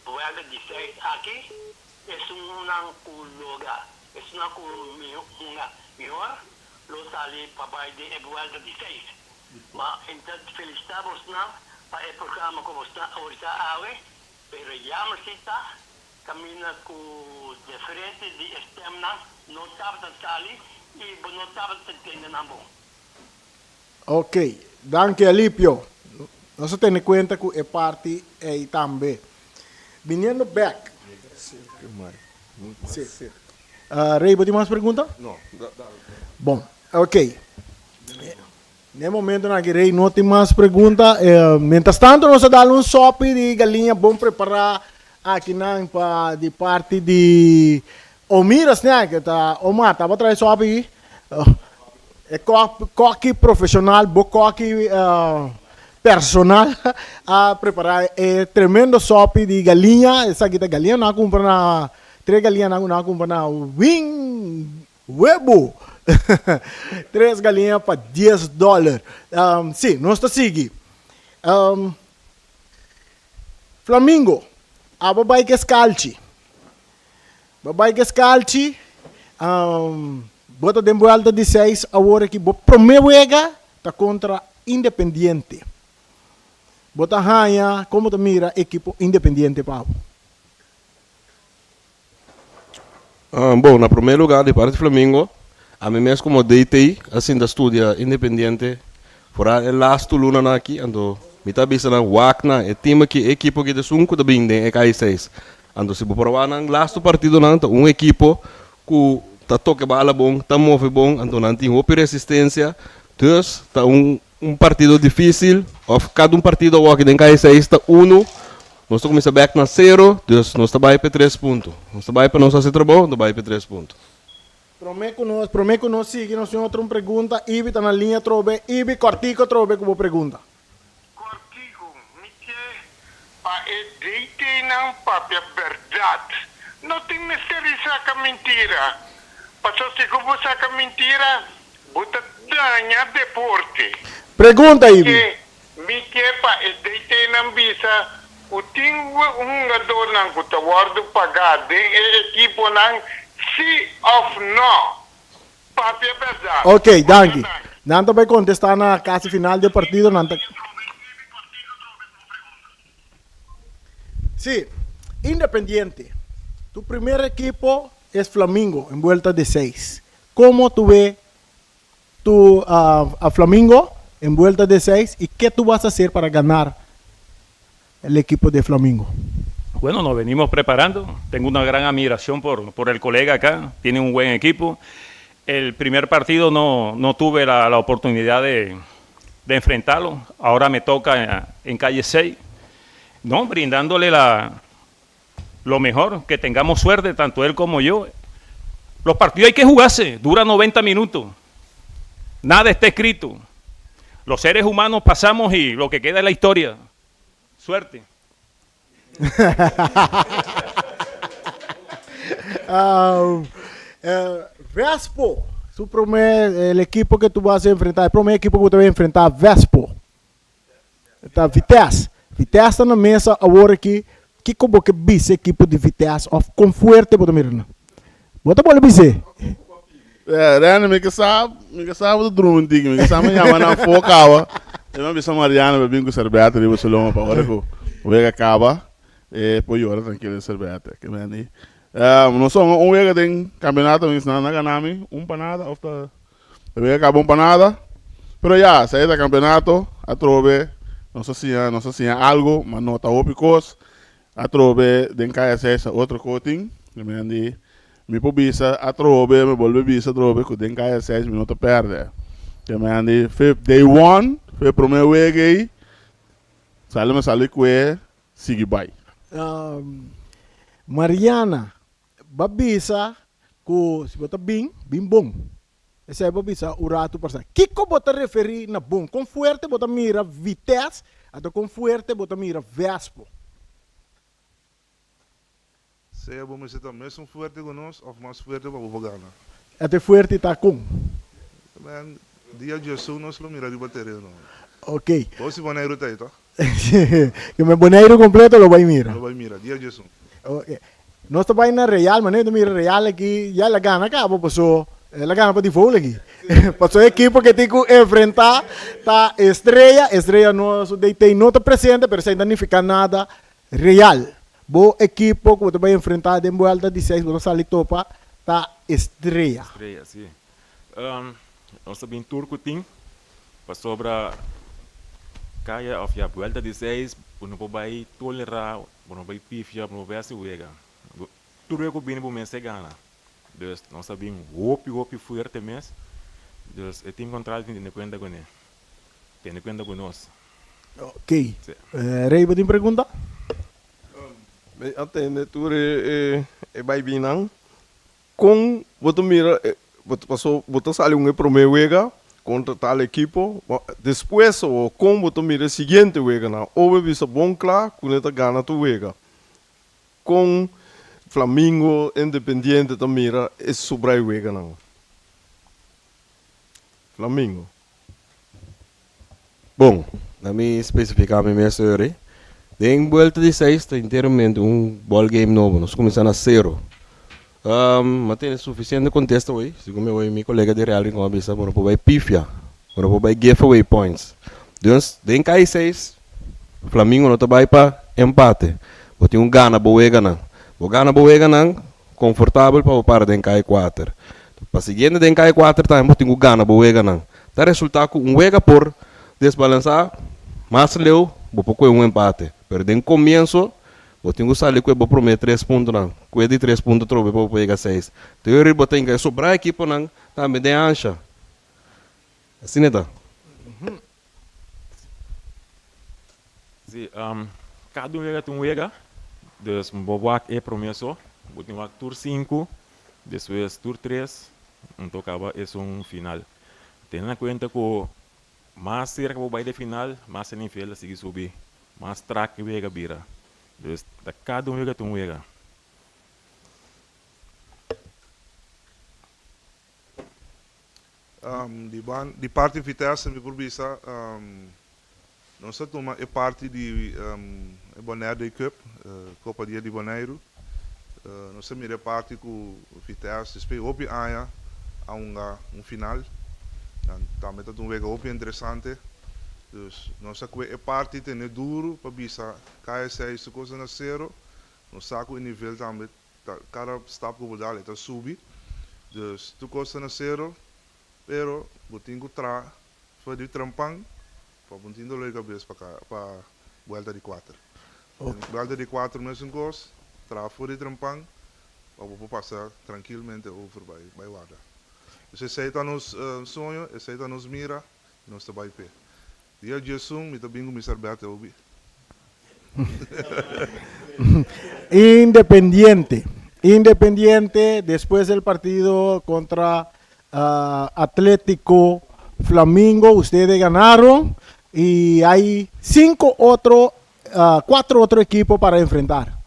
Vuelta de 6 aqui é lugar, é uma melhor, lo sali papai de Vuelta de 6. Mas então felicitamos não para o programa como está ahorita ave, pero ya me está camina com diferente de sistema não estava sali e não estava entendendo não bom. Ok, danke Alipio. Nós temos em conta que é parte aí também. Viniendo back. Sim. Rei, ¿você tem mais pergunta? Não. Bom, ok. No momento na que Rei não tem mais pergunta, mientras tanto nós damos sopa de galinha bom preparar aqui de parte de Omiras, né? Que tá, Omar, tava atrás sopa aí. É coque profissional, bom coque personal a preparar tremendo sopa de galinha. Essa aqui da galinha não compra na 3 galinhas não compra na wing huevo. 3 galinhas para $10. Sim, nós está seguindo. Flamengo, a babai que escalche. Babai que escalche. Bota de vuelta de 6 agora que o primeiro está contra Independiente. Bota hanha, como tu mira, equipo Independiente, Pablo? Bom, na primeiro lugar, de parte do Flamengo, a mim mesmo como deitei, assim, da estudia Independiente, fora o last luna aqui, ando, me tá pensando na Wagner, é time que equipo que de 5 da bem, é K6. Ando, se provar na last partido, não, equipo que tá toque bala bom, tá move bom, ando, não tem outra resistência, dus, tá partido difícil, cada partido aqui em K6 está 1, nós começamos back na 0, dus, nós está para 3 pontos. Nós está para nós fazer trabalho, nós para 3 pontos. Prometo nós seguir, nós temos outra pergunta, Ibi está na linha, trobe, Ibi, cortico, trobe, como pergunta. Cortico, me quer para deite não para verdade. Não tem mistério saca mentira. Passou se como saca mentira, bota danha deporte. Pergunta, Ibi. Me quer para deite não bisa, o tingo jogador não que está guardo pagar de equipo não sim ou não. Papi é verdade. Ok, danke. Nanta vai contestar na casa final do partido, Nanta. Sim, Independiente. Tu primeiro equipo é Flamengo, em vuelta de 6. Como tu vê a Flamengo em vuelta de 6 e que tu vas a hacer para ganar o equipo de Flamengo? Bueno, nos venimos preparando. Tengo una gran admiración por el colega acá. Tiene un buen equipo. El primer partido no tuve la oportunidad de enfrentarlo. Ahora me toca en calle 6. No, brindándole lo mejor, que tengamos suerte, tanto él como yo. Los partidos hay que jugarse, dura 90 minutos. Nada está escrito. Los seres humanos pasamos y lo que queda es la historia. Suerte. Vespo, el equipo que tú vas a enfrentar, el primer equipo que tú vas a enfrentar, Vespo. Tá, Vitesse. Vitesse está na mesa agora aqui. Que como que bise equipo de Vitesse of com forte bota mirando. Bota bola bise. Rani, me que sabe do drum dig, me que sabe me chama na focawa. Eu não vi só Mariana, eu vim com cerveja ali você longa para hora que o vega acaba. Poi ora tranquilo cerveja, que me ani. Nós somos vega tem campeonato em na ganami, panada of the vega acabou panada. Pero ya, saí do campeonato, a trove, não sei se algo, mas não tá ópicos. A trove den KSS outro coating, que me andi. Mi pobisa a trove, me volve bisa trove, que den KSS me não te perde. Que me andi, day one, foi primeiro week aí. Sale que sigue bye. Mariana, babisa, que se bota bem bom. Esse é babisa, o rato para que bota referir na bom, com forte bota mira Vitesse, até com forte bota mira Vespo. Se é bom, mas você também é forte conosco, ou mais forte para o Gana. Até forte está com. Dia de Jesus, nós não miramos o terreno. Ok. Você vai na Euro, tá? Que me boneiro completo lo vai mira. Lo vai mira, dia de Jesus. Okay. Nós também na Real, mas não mira Real aqui, já la gana acaba, passou. La gana para default aqui. Passou a equipe que tem que enfrentar, tá Estrela não está presente, mas sem danificar nada. Real. Bo equipo que você vai enfrentar de vuelta de 6, você sai topa, tá Estrela. Estrela, sim. Nós também turco tem, para sobra caia of a vuelta de 6, não vai tolerar, não vai pifia, não vai se uega. Tudo é que bem bom mês gana. Dus nós sabemos hopi forte mês. Dus eu tenho encontrado tem conta com ele. Tem conta com nós. Ok. Rei, você tem pergunta? Atende tudo é vai vir não. Com você mira, você sale primeiro wega contra tal equipo. Depois ou com você mira seguinte wega não. Ou visa bom claro, com ele gana tu wega. Com Flamengo, Independiente também é sobre o wega não. Flamengo. Bom, na minha especificar minha história, em volta de 6 está inteiramente ball game novo, nós começamos a 0. Mas tem suficiente contexto hoje, segundo meu colega de Real com a bisa, para poder pifia, para poder giveaway points. Então, em cai 6, Flamengo não vai para empate, porque tem gana boa gana. O gana boa gana confortável para o par de cai 4. Para seguinte de cai 4 também tem gana boa gana. Tá resultado com wega por desbalançar, mas leu, vou pôr empate. Pero de começo, eu tenho que sair com o prometer 3 pontos não. Com de 3 pontos trobe para pegar 6. Então eu tenho que sobrar a equipe não, também de ancha. Assim é tá. Sim, cada tem wega. Dus bobak é promessa, botem o tour 5, depois tour 3, então acaba é final. Tendo em conta que mais cerca do baile final, mais se nível seguir subir, mais track vega bira. Dus cada vega tem wega. De parte Vitesse, me probisa, não se toma é parte de Bonaire Cup, Copa Dia de Bonaire. Não se mira parte com Vitesse, espero opi aya a final. Também está wega opi interessante. Dus não se é parte tem duro para bisa KSI se coisa na 0. Não saco o nível também cada step que vou dar está subir. Dus tu coisa na 0, pero botinho tra foi de trampang. Para botinho logo cabeça para volta de 4. Balde de 4 meses em gosto, trabalho fora de trampang, vou passar tranquilamente over by Wada. Esse aceita nos sonho, aceita nos mira, nós está by pé. Dia de Jesus, me tá bingo me Alberto Obi. Independiente. Independiente, después del partido contra Atlético Flamingo, ustedes ganaron y hay 4 otros equipos para enfrentar.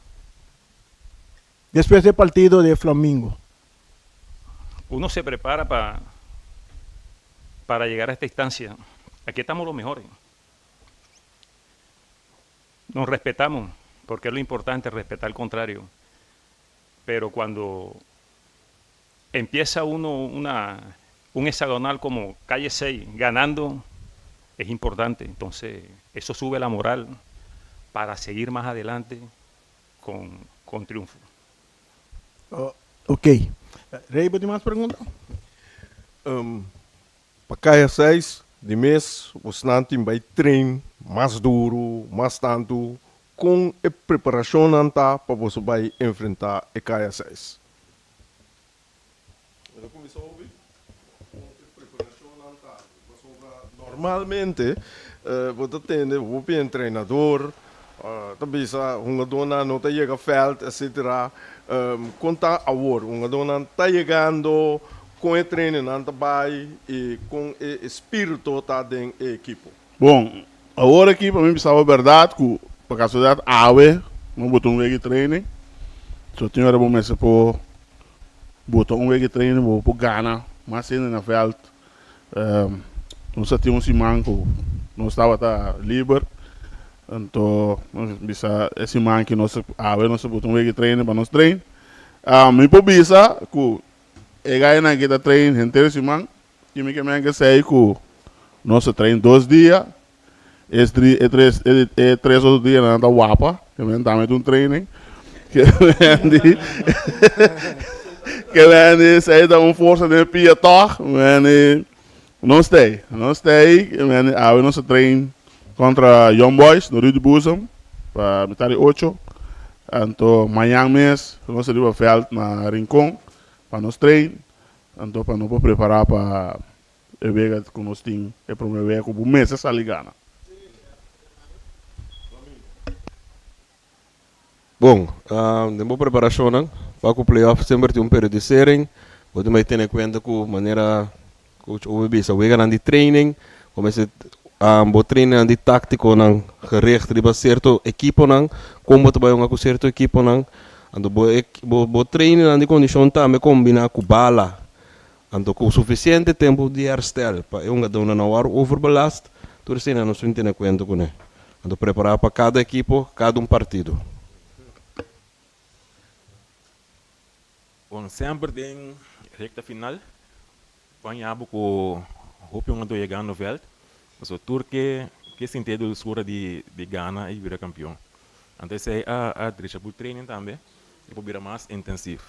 Después del partido de Flamingo. Uno se prepara para llegar a esta instancia. Aquí estamos los mejores. Nos respetamos, porque es lo importante, respetar al contrario. Pero cuando empieza uno un hexagonal como calle 6 ganando, es importante. Entonces, eso sube la moral para seguir más adelante con triunfo. Ok. Rey, ¿tienes más preguntas? Para caia 6, de mês, você não tem vai treino mais duro, mais tanto, com a preparação para você vai enfrentar a caia 6. Normalmente, você tem um treinador, também uma dona não está chegando ao veld, etc. Conta agora, uma dona está chegando com o treinamento vai e com o espírito tá dentro da equipe. Bom, agora aqui para mim precisava verdade que para casualidade não botou um week training. Só tinha hora bom mesmo para botar um week training para Ghana, mas ainda na veld. Nós tínhamos um manco, não estava livre. Então, bisa esse man que nós botou um week training para nós treinar. Me por bisa que e ganha que está treinando inteiro esse man, que me que sei que nós treinamos 2 dias, e 3 outros dias na Wapa, que me dá um training, que vende, sei dá força de pia toch, não sei, nós treinamos contra Young Boys no Rio de Busam, para metade 8, então amanhã mês nós vamos ao veld na Rincón, para nós treinar, então para nós preparar para a vega que nós temos, a primeira vega com o mês essa ligana. Bom, de preparação para o playoff sempre tem periodisering, você vai ter em conta que maneira coach Ovebisa, we gaan de training, começa bo treinen de táctico nang gericht riba certo equipo nang, como te vai com certo equipo nang. Ando bo treino na condição também combina com bala. Ando com suficiente tempo de herstel para um gadão na hora overbelast. Tudo assim não se entende quanto com ele. Ando preparar para cada equipo, cada partido. Bom, sempre tem recta final. Banhado com o hopião do chegar no veld. Mas o Turque que sentido de sura de Ghana e vira campeão. Então sei a deixa o treino também. E para mais intensivo.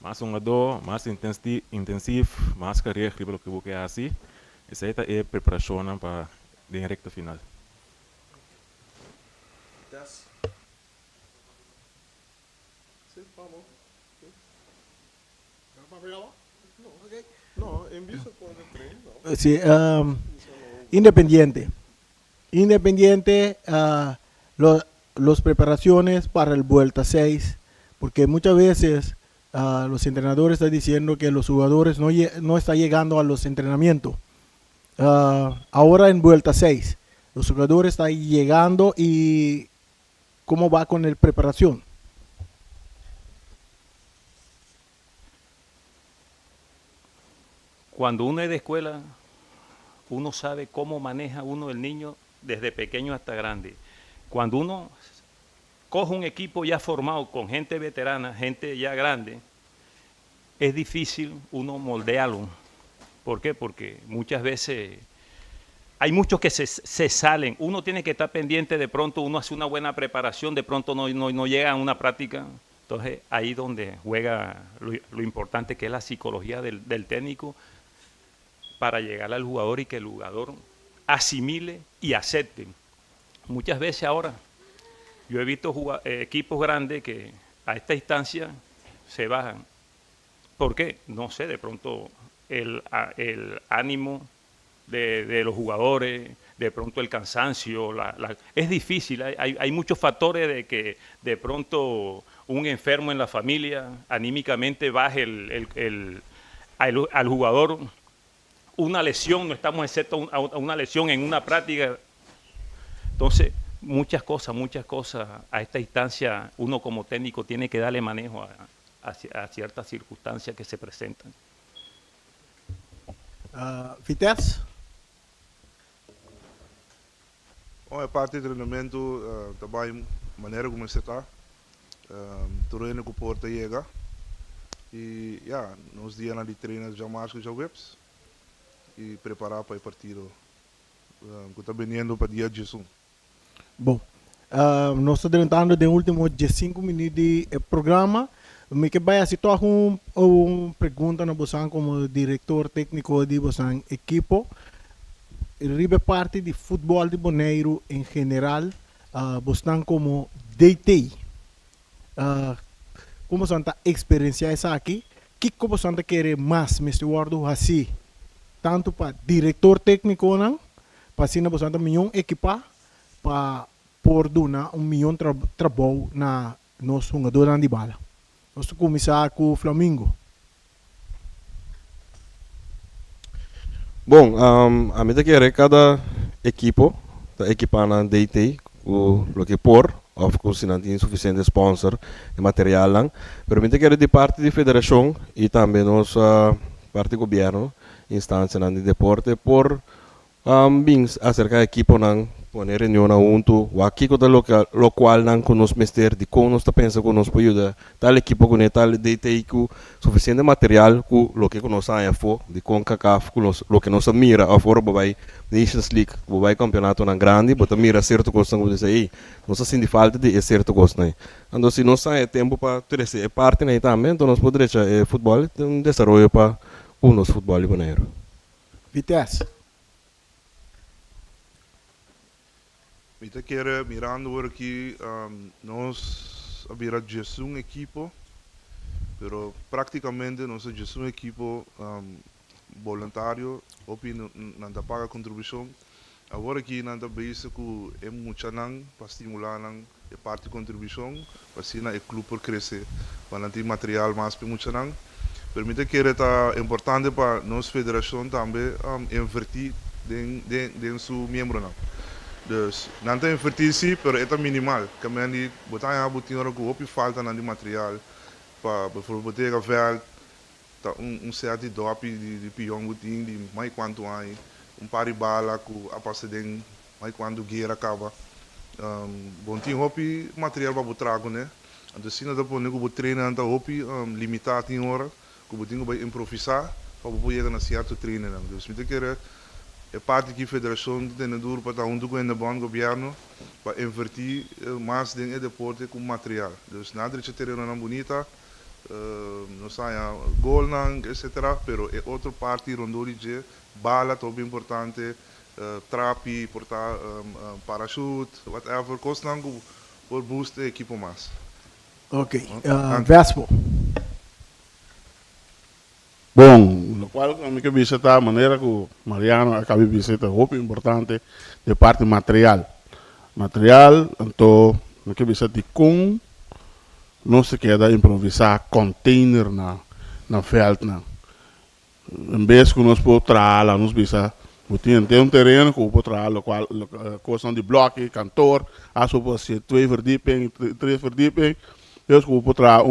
Mais dor, mais intensivo, mais carreira pelo que você assim. Essa é a preparação para a recta final. Sí, Independiente. Independiente, los preparaciones para el Vuelta 6, porque muchas veces los entrenadores están diciendo que los jugadores no están llegando a los entrenamientos. Ahora en Vuelta 6, los jugadores están llegando y ¿cómo va con la preparación? Cuando uno es de escuela, uno sabe cómo maneja uno el niño desde pequeño hasta grande. Cuando uno coge un equipo ya formado con gente veterana, gente ya grande, es difícil uno moldearlo. ¿Por qué? Porque muchas veces hay muchos que se salen. Uno tiene que estar pendiente, de pronto uno hace una buena preparación, de pronto no llega a una práctica. Entonces ahí donde juega lo importante que es la psicología del técnico para llegar al jugador y que el jugador asimile y acepte. Muchas veces ahora Yo he visto equipos grandes que a esta instancia se bajan. ¿Por qué? No sé, de pronto el ánimo de los jugadores, de pronto el cansancio, es difícil, hay muchos factores de que de pronto un enfermo en la familia anímicamente baje al jugador, una lesión, no estamos excepto a una lesión en una práctica. Entonces, muchas cosas a esta instancia uno como técnico tiene que darle manejo a ciertas circunstancias que se presentan. Vitesse? É parte do treinamento, também maneira como você está. Treino que o Porto chega. E, nos dias de treino já mais que já webs. E preparar para o partido. Que está vindo para o dia de Jesus. Bom, nós estamos tentando de último 15 minutos de programa. Me que vai se tornar uma pergunta na você como diretor técnico de você equipo. Ribe parte de futebol de Bonaire em geral, você como DT. Como você está experienciar isso aqui? Que como você quer mais, Mr. Wardo, assim? Tanto para diretor técnico, não? Para se você melhor equipa, para por dar melhor trabalho na nosso jogador de bala. Vamos começar com o Flamengo. Bom, a mim quer cada equipo está equipando na DT o que por, ou se não tem suficiente sponsor e material lá, mas mim quer de parte da federação e também nossa parte do governo, instância de deporte por bem acerca do equipo não poner reunião junto, o aqui com o local não conosco mestre de como nós pensa que nós pode ajudar tal equipo com tal DT com suficiente material com o que nós saia for de CONCACAF com o que nós mira a fora vai Nations League, vai campeonato na grande, bota mira certo coisa como dizer aí, nós assim de falta de certo coisa né. Então se nós saia tempo para ter parte né também, então nós poderia futebol um desenvolvimento para o nosso futebol brasileiro. Vitesse. Mita quer mirando por aqui, nós abrir um equipo, pero praticamente nós um equipo voluntário, opi não paga contribuição. Agora aqui não está base com é muito não para estimular não é parte de contribuição, para assim o clube por crescer, para não ter material mais para muito não. Permite que é importante para nossa federação também investir em seu membro não. Dus, não tem invertir pero é minimal. Kami di botar a botinha que o falta de material para bijvoorbeeld botar veld, certo dope de pião botinho de mais quanto aí, par de bala que a passar de mais quando guerra acaba. Botinho hopi material para botar né. Então se não dá para nego treino anda hopi limitado em hora, que botinho vai improvisar para poder na certo treino não. Dus me quer é parte que a federação tem duro para estar junto com o bom governo para investir mais em deporte com material. Dus nada de ter uma bonita, não sai gol não, etc. Pero é outra parte onde de bala também importante, trapi, portar parachute, whatever, costa não por boost a equipe mais. Ok, Vespo. Bom, no qual eu que visita a maneira que o Mariano acaba de visitar, muito importante, de parte material. Material, então, no que visita com, não se queda improvisar container na feld. Em vez que nós podemos trabalhar, nós visita, tem um terreno que pode trabalhar, questão de bloco, cantor, acho que ser 2 verdieping, 3 verdieping, eu acho que pode trabalhar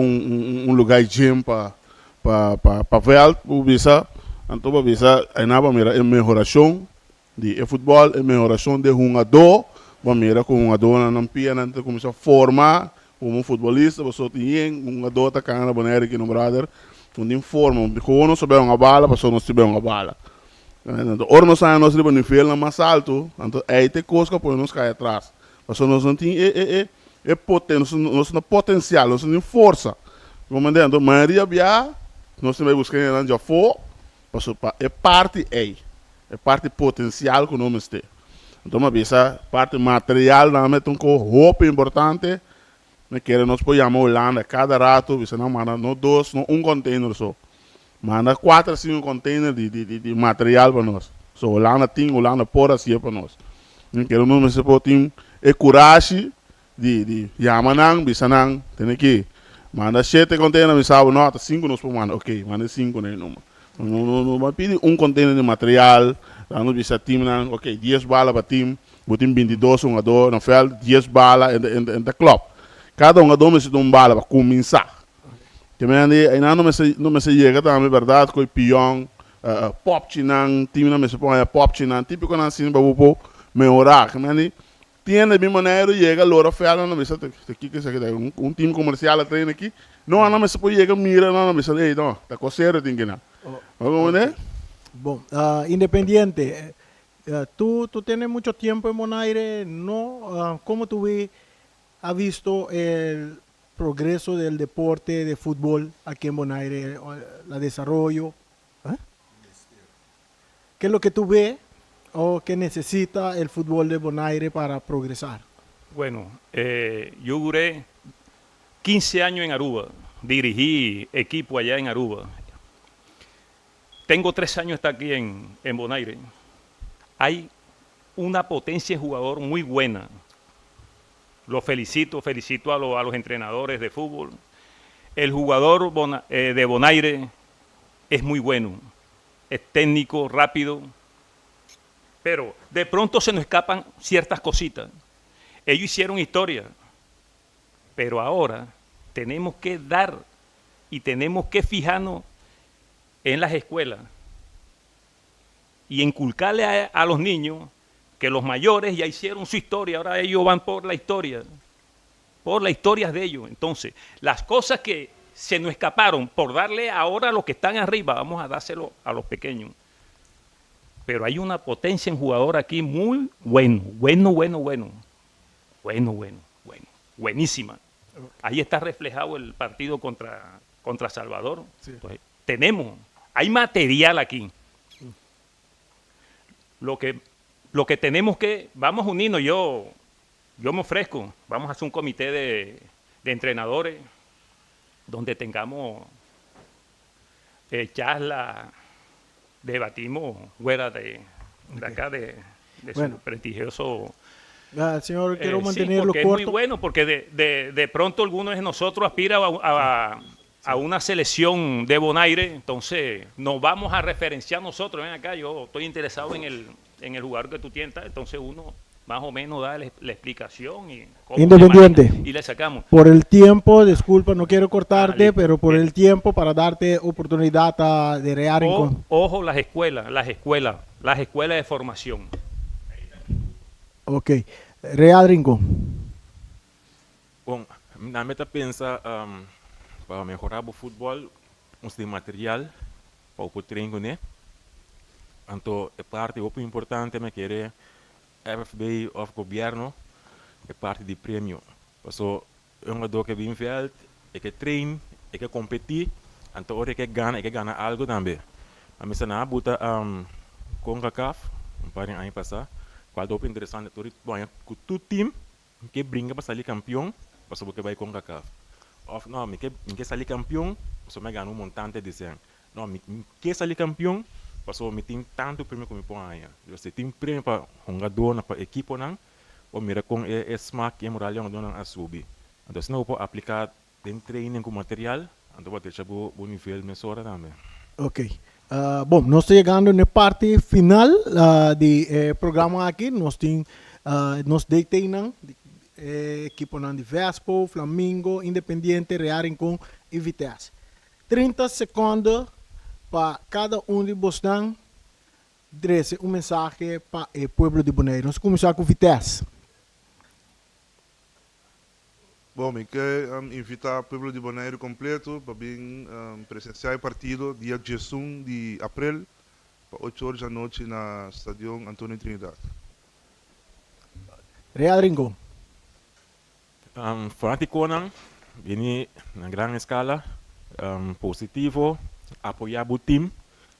lugar gym para veld, então para visa ainda mira melhoração de futebol, melhoração de jogador, mira com jogador não pia não começa a formar como futebolista, você tem jogador tá cara boneiro aqui no brother, onde forma, quando nós sabemos a bala, passou nós tivemos a bala. Então, ora nós saímos nós no nível mais alto, então aí tem coisa que nós cai atrás. Passou nós não tem potência, nós não potencial, nós não tem força. Como entendo, maioria bia nós também buscamos já for, é parte potencial que nós temos. Então, uma bisa parte material, na met roupa importante, me quer nós podemos Holanda cada rato, bisa não manda não dois, não container só. Manda 4 a 5 container de material para nós. So Holanda tem, Holanda pode assim para nós. Me quer nós se pode ter coragem de yamanang, bisa nang, tem que manda 7 container, me sabe, nota 5 nós podemos mandar, ok, manda 5 né, não. Não pede container de material, lá no bisa team nang, ok, 10 balas para team, botem 22 jogador, no veld 10 balas in de club. Cada jogador me dá bala para começar. Que me ande, aí não me se chega também, verdade, com o pião, pop chinang, time não me se põe pop chinang, típico na cima para o melhorar, que me ande, tiene de maneira chega lora fela não me se aqui que um time comercial treina aqui, não me se pode chegar mira, não me se ei, não, tá coceiro tem que não. Vamos né? Bom, Independiente, tú tienes mucho tiempo en Bonaire, ¿no? ¿Cómo tú has visto el progreso del deporte de fútbol aquí en Bonaire, el desarrollo? ¿Qué es lo que tú ves o que necesita el fútbol de Bonaire para progresar? Bueno, yo duré 15 años en Aruba, dirigí equipo allá en Aruba. Tengo 3 años hasta aquí en Bonaire. Hay una potencia de jugador muy buena. Los felicito a los entrenadores de fútbol. El jugador de Bonaire es muy bueno, es técnico, rápido, pero de pronto se nos escapan ciertas cositas. Ellos hicieron historia, pero ahora tenemos que dar y tenemos que fijarnos en las escuelas y inculcarle a los niños que los mayores ya hicieron su historia, ahora ellos van por la historia de ellos. Entonces, las cosas que se nos escaparon por darle ahora a los que están arriba, vamos a dárselo a los pequeños. Pero hay una potencia en jugador aquí muy buenísima. Ahí está reflejado el partido contra Salvador. Sí. Entonces, hay material aquí. Lo que tenemos que, vamos a unirnos, yo me ofrezco, vamos a hacer un comité de entrenadores donde tengamos charlas, debatimos fuera de acá, de su prestigioso... señor, quiero sí, mantenerlo porque corto. es muy bueno, porque de pronto algunos de nosotros aspiran a una selección de Bonaire, entonces nos vamos a referenciar nosotros. Ven acá, yo estoy interesado en el jugador que tú tienes, entonces uno más o menos da la explicación y cómo Independiente, y le sacamos. Por el tiempo, disculpa, no quiero cortarte, Dale. pero por el tiempo para darte oportunidad de rear en... Ojo, las escuelas de formación. Ok, real Rincón. Bom, na meta pensa para melhorar o futebol, uns de material para o treino, né? Então, é parte muito importante, me querer FFB of governo, é parte de prêmio. Então, jogador que vem veld, é que treina, é que competir, então hora que ganha algo também. A missa na buta CONCACAF, para ano passado, qual é interessante, com todo time que brinca para sair campeão, para saber que vai CONCACAF. Of não, me quer sair campeão, só me ganha montante de 100. Não, me quer sair campeão, passou me tem tanto prêmio como põe aí. Você tem prêmio para jogador, para equipe não, ou mira com smack e moral não a subir. Então se não pode aplicar em treino com material, então pode deixar o nível melhor também. Ok. Bom, nós estamos chegando na parte final do programa aqui. Nós detemos equipo de Vespo, Flamengo, Independiente, Real Rincón e Vitesse. 30 segundos para cada de vocês dar mensagem para o povo de Bonaire. Nós começamos com Vitesse. Bom, eu quero invitar o povo de Bonaire completo para vir presenciar o partido dia 11 de abril, para 8 horas da noite, no estádio Antônio Trinidad. Real Rincón. Fanático não, vem na grande escala, positivo, apoiar o time,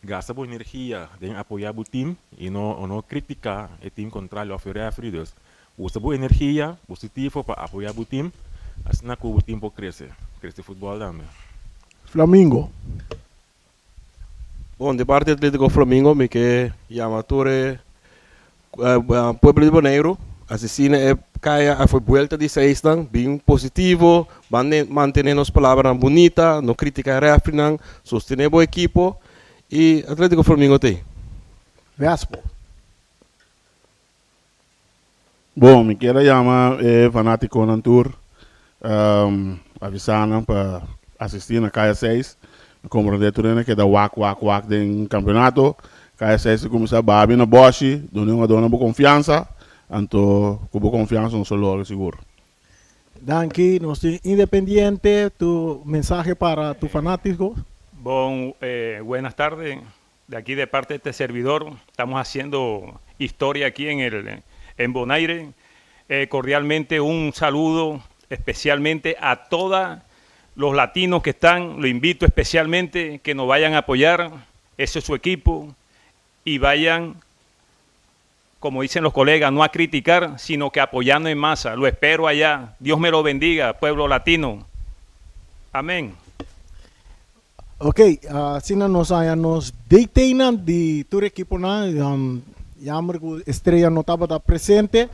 gasta boa energia em apoiar o time e não criticar o time contrário ao referee. Dus, usa boa energia positiva para apoiar o time, assim que o time pode crescer futebol também. Flamingo. Bom, de parte do Atlético Flamengo, me que Yamatore Pueblo de Bonaire, asesina caia a foi vuelta de 6 bem positivo, mantendo as palavras bonitas, não criticar a referee, sostener o equipo e Atlético Flamengo tem. Vespo. Bom, me quero chamar fanático na tour, avisando para assistir na Caia 6. Como de turno que dá wak do campeonato, Caia 6 começa a bater na Bosch, dona boa confiança, então com boa confiança não sou logo seguro. Danke, nós temos Independiente, tu mensaje para tu fanático. Bon, buenas tardes. De aquí de parte de este servidor, estamos haciendo historia aquí en Bonaire. Cordialmente un saludo especialmente a todos los latinos que están. Lo invito especialmente que nos vayan a apoyar. Ese es su equipo. Y vayan, como dicen los colegas, no a criticar, sino que apoyando en masa. Lo espero allá. Dios me lo bendiga, pueblo latino. Amén. Ok, sina nos deteinan de tu equipo na jammer Estrela não estava presente.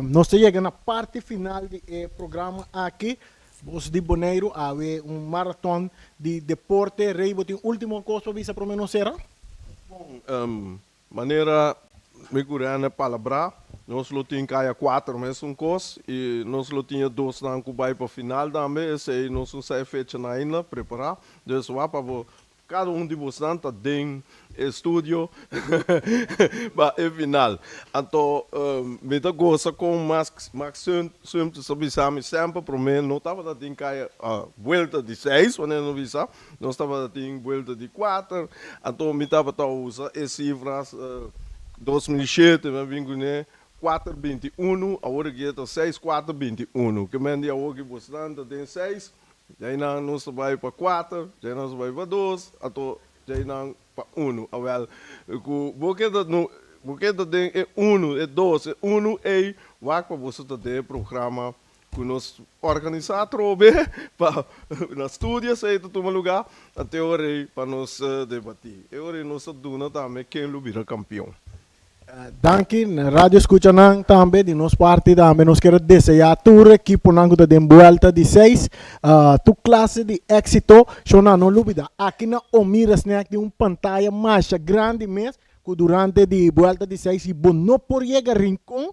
Nós chegamos na parte final do programa aqui. Bos de Bonaire haver maratón de deporte. Rei, tem última coisa para para menos será? Bom, maneira me curando palavra, nós lo tinha caia 4 meses coisa e nós lo tinha 2 na cubai para final também, esse aí nós não sai fecha na ainda preparar, dus lá para cada de vocês tá dentro estúdio para o final. Então, me dá gosto com mais sempre sabem sempre para mim não estava da tinha caia volta de 6, quando não visa, nós estava da tinha volta de 4, então me estava tá usa esse cifras 2007, me vingo né 421, agora que é 6 421, que me dia hoje você tem 6, já não se vai para 4, já não se vai para 2, então já não para 1, awel, porque tem é 1, é 2, é 1 e vai para você ter programa que nós organizamos para na estúdio sei todo lugar até hora para nós debater. E hora nós duna também quem vira campeão. Danke, na rádio escuta também de nossa parte também nós queremos desejar a tu equipo nango de vuelta de 6, tu classe de éxito, não olvida, aqui na Omira Snack de pantalla mais grande mesmo, que durante de vuelta de 6 e não por chegar rincón,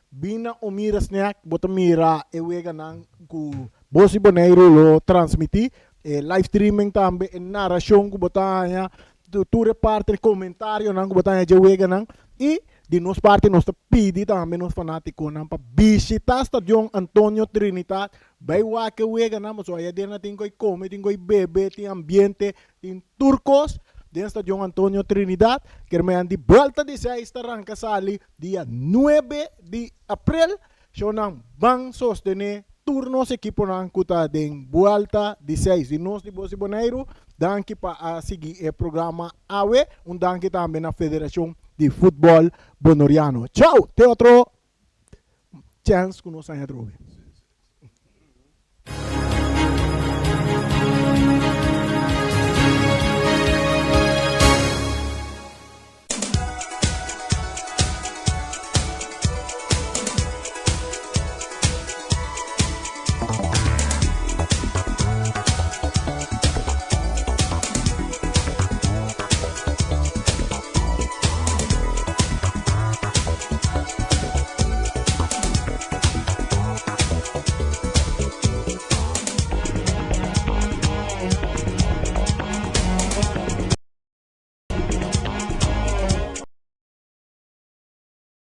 bina Omira Snack, bota mira e wega nang ku Bosi Bonaire lo transmitir, live streaming também, narração que botanya, tu reparte comentário nang botanya je wega nang e de nossa parte nós pedimos também nos fanáticos para visitar o Estadio Antônio Trinidad, vai lá que wega nang so aí dentro tem que comer, tem que beber, tem ambiente, tem turcos dentro do Estadio Antônio Trinidad, que me de volta de 6 arranca sali dia 9 de abril, so nang bang sostener turnos equipo nang kuta den volta de 6 de nós de Bosi Bonaire, danke para seguir o programa AWE, danke também na Federação de Futebol Bonoriano. Tchau, tem outro chance que nós vamos